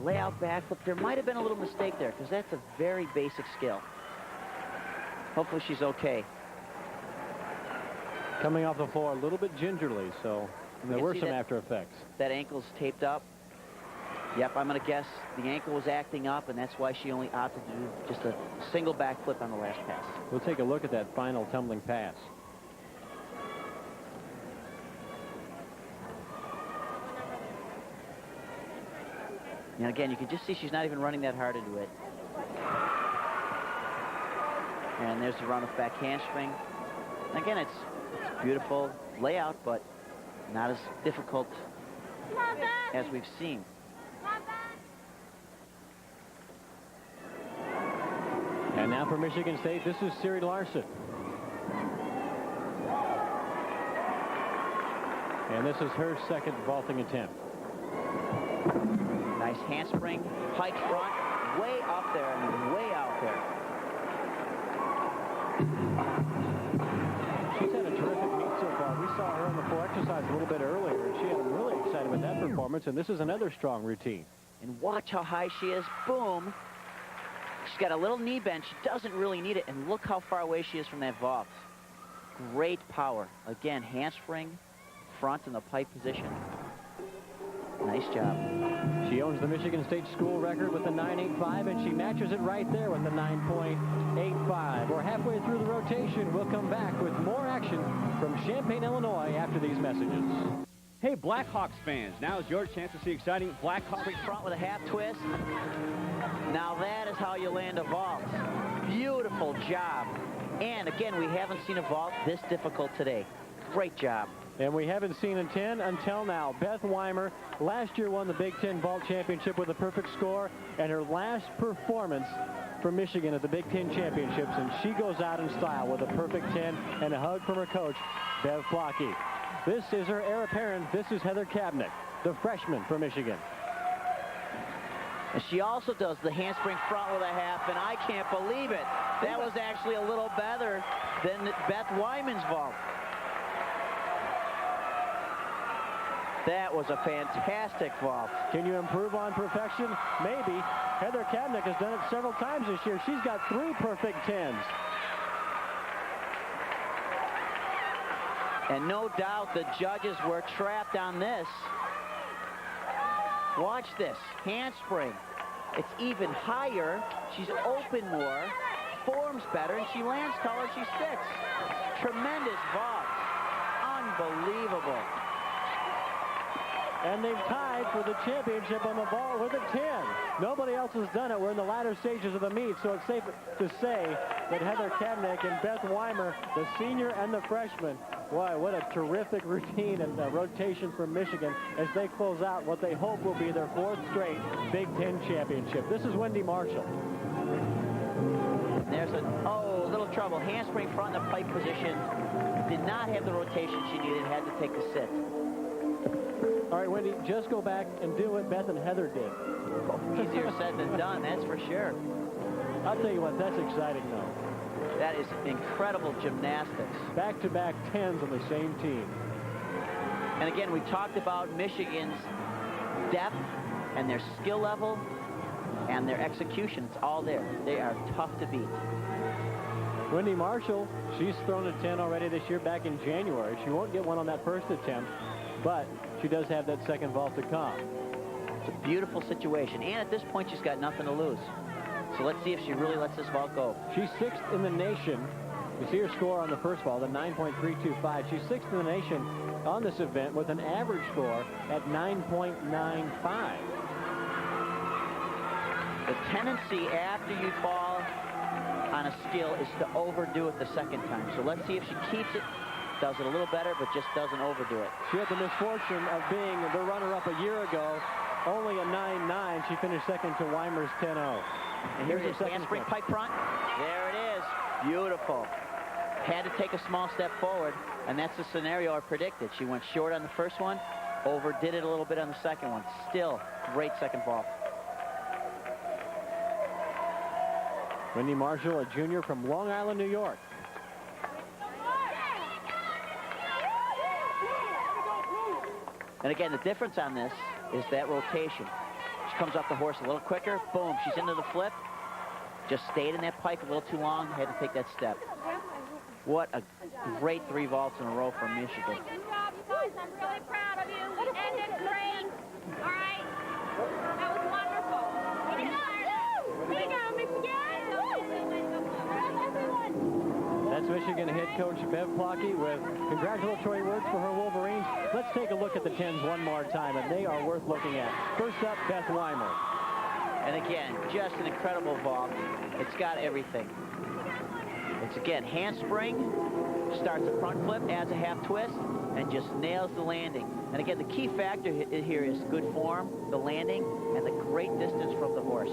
Speaker 3: layout backflip. There might have been a little mistake there because that's a very basic skill. Hopefully she's okay.
Speaker 2: Coming off the floor a little bit gingerly, so there were some after effects.
Speaker 3: That ankle's taped up. Yep, I'm going to guess the ankle was acting up, and that's why she only opted to do just a single backflip on the last pass.
Speaker 2: We'll take a look at that final tumbling pass.
Speaker 3: And again, you can just see she's not even running that hard into it. And there's the run of back handspring. And again, it's beautiful layout, but not as difficult as we've seen.
Speaker 2: And now for Michigan State, this is Siri Larson. And this is her second vaulting attempt.
Speaker 3: Nice handspring, pike front, way up there and way out there.
Speaker 2: She's had a terrific meet so far. We saw her on the floor exercise a little bit earlier, and she had really excited with that performance, and this is another strong routine.
Speaker 3: And watch how high she is. Boom. She's got a little knee bend. She doesn't really need it, and look how far away she is from that vault. Great power. Again, handspring, front in the pike position. Nice job.
Speaker 2: She owns the Michigan State school record with the 9.85, and she matches it right there with the 9.85. We're halfway through the rotation. We'll come back with more action from Champaign, Illinois after these messages.
Speaker 1: Hey, Blackhawks fans, now is your chance to see exciting Blackhawks.
Speaker 3: Front with a half twist. Now that is how you land a vault. Beautiful job. And again, we haven't seen a vault this difficult today. Great job.
Speaker 2: And we haven't seen a 10 until now. Beth Weimer last year won the Big Ten Vault Championship with a perfect score, and her last performance for Michigan at the Big Ten Championships, and she goes out in style with a perfect 10 and a hug from her coach, Bev Flocky. This is her heir apparent. This is Heather Kabnick, the freshman for Michigan.
Speaker 3: And she also does the handspring front with a half, and I can't believe it. That was actually a little better than Beth Wyman's vault. That was a fantastic vault.
Speaker 2: Can you improve on perfection? Maybe. Heather Kabnick has done it several times this year. She's got 3 perfect 10s.
Speaker 3: And no doubt the judges were trapped on this. Watch this. Handspring. It's even higher. She's open more. Forms better, and she lands taller. She sticks. Tremendous vault. Unbelievable.
Speaker 2: And they've tied for the championship on the vault with a 10. Nobody else has done it. We're in the latter stages of the meet, so it's safe to say that Heather Kabnick and Beth Weimer, the senior and the freshman, boy, what a terrific routine and rotation from Michigan as they close out what they hope will be their 4th straight Big Ten championship. This is Wendy Marshall.
Speaker 3: There's a little trouble. Handspring front in the pike position. Did not have the rotation she needed. Had to take the sit.
Speaker 2: All right, Wendy, just go back and do what Beth and Heather did.
Speaker 3: Easier said than done, that's for sure.
Speaker 2: I'll tell you what, that's exciting, though.
Speaker 3: That is incredible gymnastics.
Speaker 2: Back-to-back 10s on the same team.
Speaker 3: And again, we talked about Michigan's depth and their skill level and their execution. It's all there. They are tough to beat.
Speaker 2: Wendy Marshall, she's thrown a 10 already this year back in January. She won't get one on that first attempt, but she does have that second vault to come.
Speaker 3: It's a beautiful situation. And at this point, she's got nothing to lose. So let's see if she really lets this vault go.
Speaker 2: She's 6th in the nation. You see her score on the first vault, the 9.325. She's 6th in the nation on this event with an average score at 9.95.
Speaker 3: The tendency after you fall on a skill is to overdo it the second time. So let's see if she keeps it, does it a little better, but just doesn't overdo it.
Speaker 2: She had the misfortune of being the runner-up a year ago. Only a 9.9. She finished second to Weimer's 10.0.
Speaker 3: And here's her handspring pipe front. There it is. Beautiful. Had to take a small step forward, and that's the scenario I predicted. She went short on the first one, overdid it a little bit on the second one. Still, great second vault.
Speaker 2: Wendy Marshall, a junior from Long Island, New York.
Speaker 3: And again, the difference on this is that rotation. She comes off the horse a little quicker. Boom, she's into the flip. Just stayed in that pike a little too long. Had to take that step. What a great 3 vaults in a row for Michigan.
Speaker 4: Good job, you guys. I'm really proud of you. We ended great. All right? That was wonderful. We go, Michigan.
Speaker 2: That's Michigan head coach Bev Plotke with congratulatory words for her Wolverines. Let's take a look at the 10s one more time, and they are worth looking at. First up, Beth Weimer.
Speaker 3: And again, just an incredible vault. It's got everything. It's, again, handspring, starts a front flip, adds a half twist, and just nails the landing. And again, the key factor here is good form, the landing, and the great distance from the horse.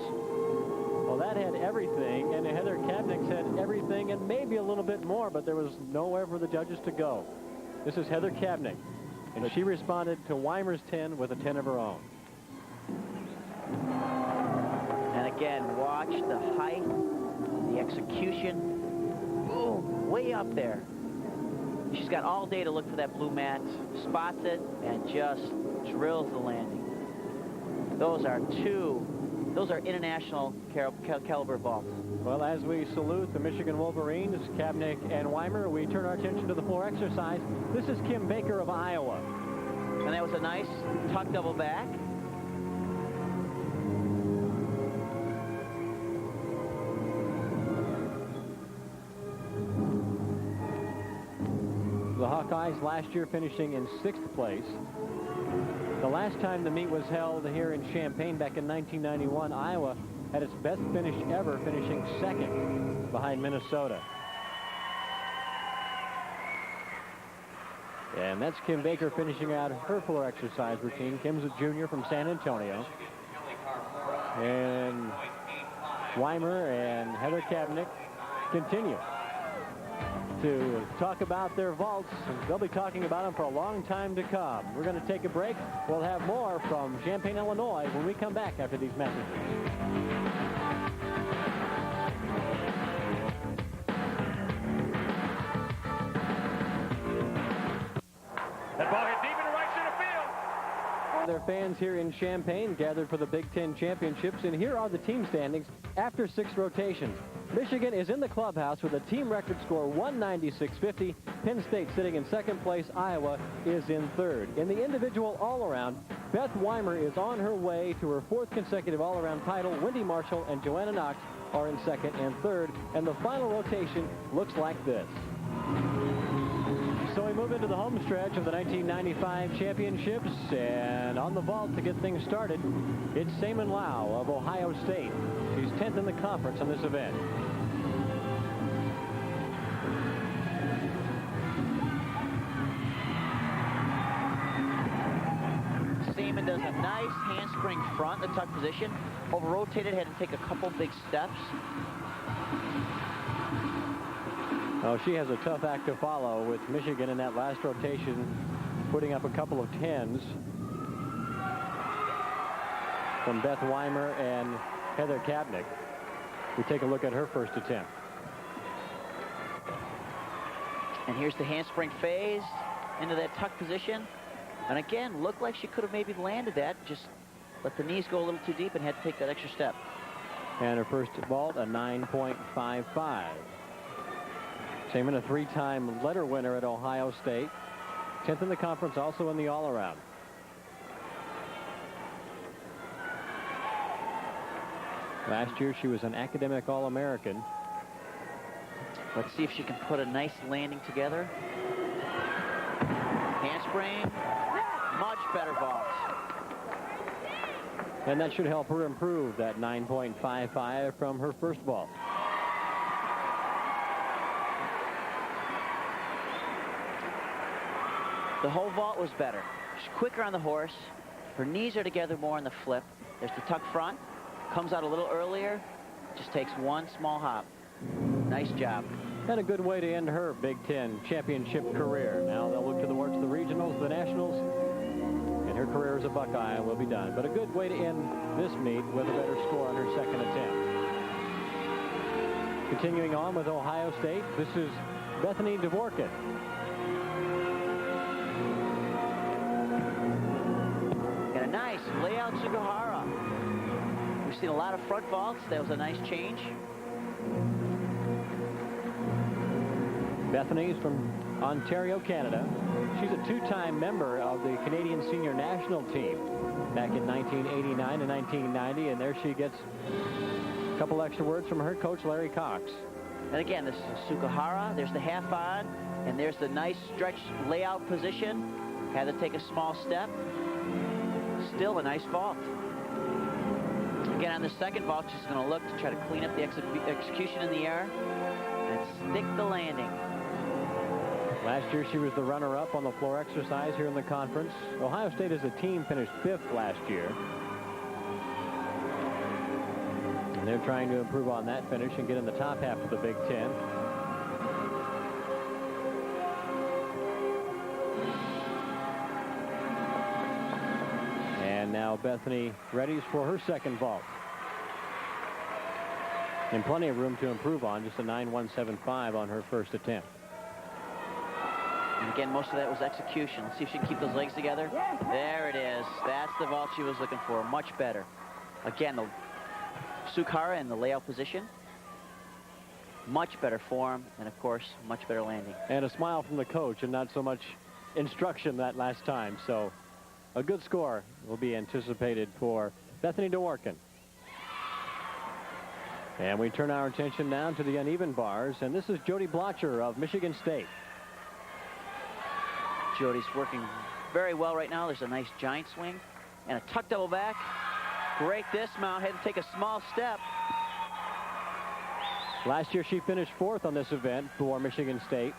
Speaker 2: Well, that had everything, and Heather Kapnick had everything and maybe a little bit more, but there was nowhere for the judges to go. This is Heather Kapnick, and she responded to Weimer's 10 with a 10 of her own.
Speaker 3: And again, watch the height, the execution. Boom, way up there. She's got all day to look for that blue mat, spots it, and just drills the landing. Those are international caliber vaults.
Speaker 2: Well, as we salute the Michigan Wolverines, Kapnick and Weimer, we turn our attention to the floor exercise. This is Kim Baker of Iowa.
Speaker 3: And that was a nice tuck double back.
Speaker 2: The Hawkeyes last year finishing in 6th place. The last time the meet was held here in Champaign back in 1991, Iowa had its best finish ever, finishing 2nd behind Minnesota. And that's Kim Baker finishing out her floor exercise routine. Kim's a junior from San Antonio. And Weimer and Heather Kapnick continue to talk about their vaults, and they'll be talking about them for a long time to come. We're going to take a break. We'll have more from Champaign, Illinois when we come back after these messages.
Speaker 5: That ball hit deep into right center field.
Speaker 2: Their fans here in Champaign gathered for the Big Ten Championships, and here are the team standings after 6 rotations. Michigan is in the clubhouse with a team record score 196.50. Penn State sitting in 2nd place. Iowa is in 3rd. In the individual all-around, Beth Weimer is on her way to her 4th consecutive all-around title. Wendy Marshall and Joanna Knox are in 2nd and 3rd. And the final rotation looks like this. So we move into the home stretch of the 1995 championships, and on the vault to get things started, it's Seaman Lau of Ohio State. She's 10th in the conference on this event.
Speaker 3: Seaman does a nice handspring front in the tuck position. Over-rotated, had to take a couple big steps.
Speaker 2: Oh, she has a tough act to follow with Michigan in that last rotation, putting up a couple of 10s from Beth Weimer and Heather Kapnick. We take a look at her first attempt.
Speaker 3: And here's the handspring phase into that tuck position. And again, looked like she could have maybe landed that, just let the knees go a little too deep and had to take that extra step.
Speaker 2: And her first vault, a 9.55. Champaign, a 3-time letter winner at Ohio State. 10th in the conference, also in the all-around. Last year, she was an academic All-American.
Speaker 3: Let's see if she can put a nice landing together. Handspring, much better vault.
Speaker 2: And that should help her improve that 9.55 from her first vault.
Speaker 3: The whole vault was better. She's quicker on the horse. Her knees are together more on the flip. There's the tuck front. Comes out a little earlier. Just takes one small hop. Nice job.
Speaker 2: And a good way to end her Big Ten championship career. Now they'll look towards the regionals, the nationals, and her career as a Buckeye will be done. But a good way to end this meet with a better score on her second attempt. Continuing on with Ohio State, this is Bethany Dvorkin.
Speaker 3: Got a nice layout Sugihara. We've seen a lot of front vaults. That was a nice change.
Speaker 2: Bethany's from Ontario, Canada. She's a 2-time member of the Canadian senior national team back in 1989 and 1990, and there she gets a couple extra words from her coach, Larry Cox.
Speaker 3: And again, this is Sugihara. There's the half on, and there's the nice stretch layout position. Had to take a small step. Still a nice vault. Again, on the second vault, she's going to look to try to clean up the execution in the air and stick the landing.
Speaker 2: Last year, she was the runner-up on the floor exercise here in the conference. Ohio State as a team finished 5th last year. And they're trying to improve on that finish and get in the top half of the Big Ten. And now Bethany readies for her second vault. And plenty of room to improve on, just a 9.175 on her first attempt.
Speaker 3: And again, most of that was execution. Let's see if she can keep those legs together. There it is. That's the vault she was looking for. Much better. Again, the Sugihara in the layout position. Much better form, and of course, much better landing.
Speaker 2: And a smile from the coach, and not so much instruction that last time. So a good score will be anticipated for Bethany Dvorkin. And we turn our attention now to the uneven bars, and this is Jody Blocher of Michigan State.
Speaker 3: Jody's working very well right now. There's a nice giant swing and a tuck double back. Great dismount. Had to take a small step.
Speaker 2: Last year she finished 4th on this event for Michigan State.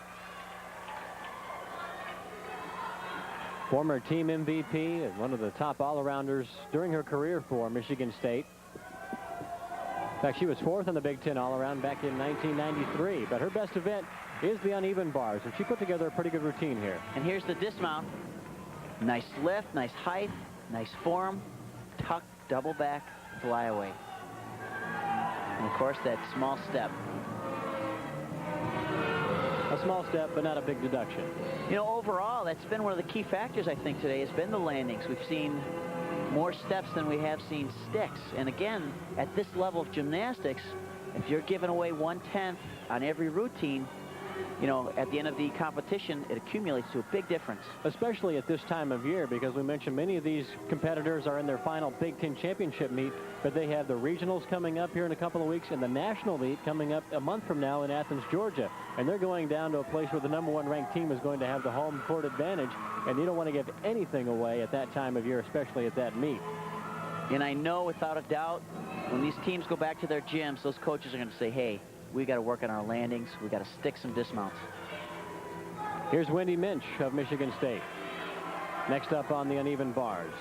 Speaker 2: Former team MVP and one of the top all-arounders during her career for Michigan State. In fact, she was 4th in the Big Ten all-around back in 1993. But her best event is the uneven bars, and she put together a pretty good routine here.
Speaker 3: And here's the dismount. Nice lift, nice height, nice form, tuck, double back, fly away. And of course, that small step.
Speaker 2: A small step, but not a big deduction.
Speaker 3: You know, overall, that's been one of the key factors, I think, today, has been the landings. We've seen more steps than we have seen sticks. And again, at this level of gymnastics, if you're giving away 1/10 on every routine, you know, at the end of the competition, it accumulates to a big difference.
Speaker 2: Especially at this time of year, because we mentioned many of these competitors are in their final Big Ten championship meet, but they have the regionals coming up here in a couple of weeks and the national meet coming up a month from now in Athens, Georgia. And they're going down to a place where the #1 ranked team is going to have the home court advantage, and you don't want to give anything away at that time of year, especially at that meet.
Speaker 3: And I know without a doubt, when these teams go back to their gyms, those coaches are going to say, hey, we got to work on our landings. We got to stick some dismounts.
Speaker 2: Here's Wendy Minch of Michigan State. Next up on the uneven bars.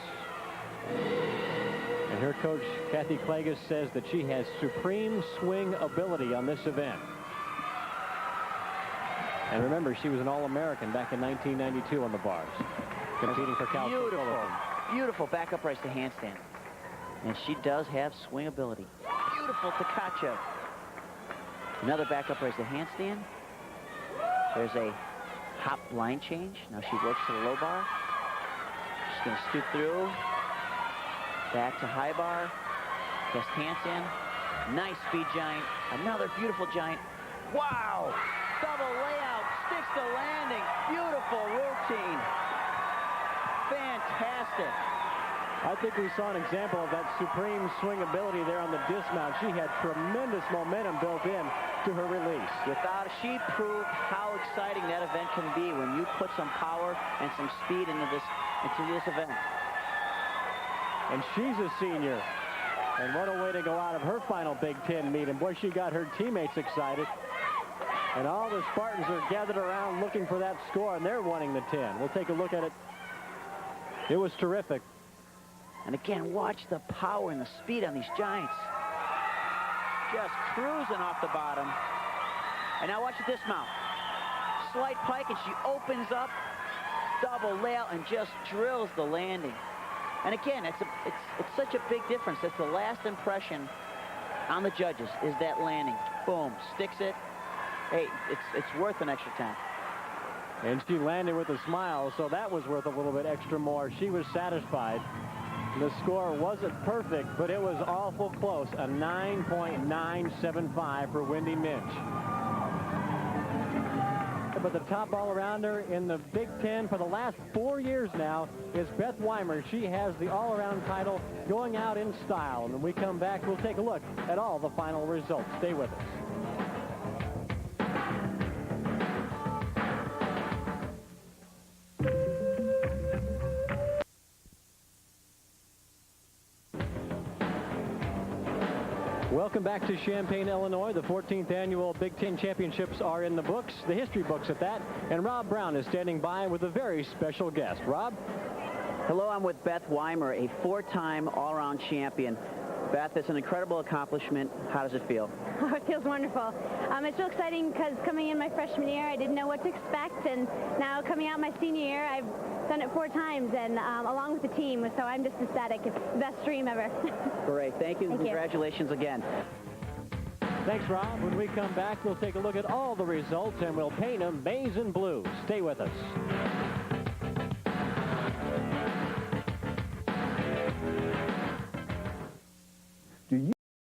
Speaker 2: And her coach, Kathy Klages, says that she has supreme swing ability on this event. And remember, she was an All-American back in 1992 on the bars, competing for Cal.
Speaker 3: Beautiful, beautiful back uprights to handstand. And she does have swing ability. Beautiful Tkachev. Another back upright to handstand. There's a hop line change. Now she works to the low bar. She's going to scoop through. Back to high bar. Just handstand. Nice speed giant. Another beautiful giant. Wow! Double layout. Sticks the landing. Beautiful routine. Fantastic.
Speaker 2: I think we saw an example of that supreme swing ability there on the dismount. She had tremendous momentum built in to her release.
Speaker 3: She proved how exciting that event can be when you put some power and some speed into this event.
Speaker 2: And she's a senior. And what a way to go out of her final Big Ten meet. And boy, she got her teammates excited. And all the Spartans are gathered around looking for that score, and they're wanting the 10. We'll take a look at it. It was terrific.
Speaker 3: And again, watch the power and the speed on these giants. Just cruising off the bottom. And now watch the dismount. Slight pike, and she opens up, double layout, and just drills the landing. And again, it's such a big difference. That's the last impression on the judges, is that landing. Boom, sticks it. Hey, it's worth an extra 10.
Speaker 2: And she landed with a smile, so that was worth a little bit extra more. She was satisfied. The score wasn't perfect, but it was awful close. A 9.975 for Wendy Minch. But the top all-arounder in the Big Ten for the last 4 years now is Beth Weimer. She has the all-around title, going out in style. And when we come back, we'll take a look at all the final results. Stay with us. Welcome back to Champaign, Illinois. The 14th annual Big Ten Championships are in the books, the history books at that. And Rob Brown is standing by with a very special guest. Rob?
Speaker 3: Hello, I'm with Beth Weimer, a 4-time all-around champion. Beth, it's an incredible accomplishment. How does it feel?
Speaker 4: Oh, it feels wonderful. It's real exciting because coming in my freshman year, I didn't know what to expect. And now coming out my senior year, I've done it 4 times, and along with the team. So I'm just ecstatic. It's the best dream ever.
Speaker 3: Great. Thank you. Congratulations again.
Speaker 2: Thanks, Rob. When we come back, we'll take a look at all the results, and we'll paint them maize and blue. Stay with us.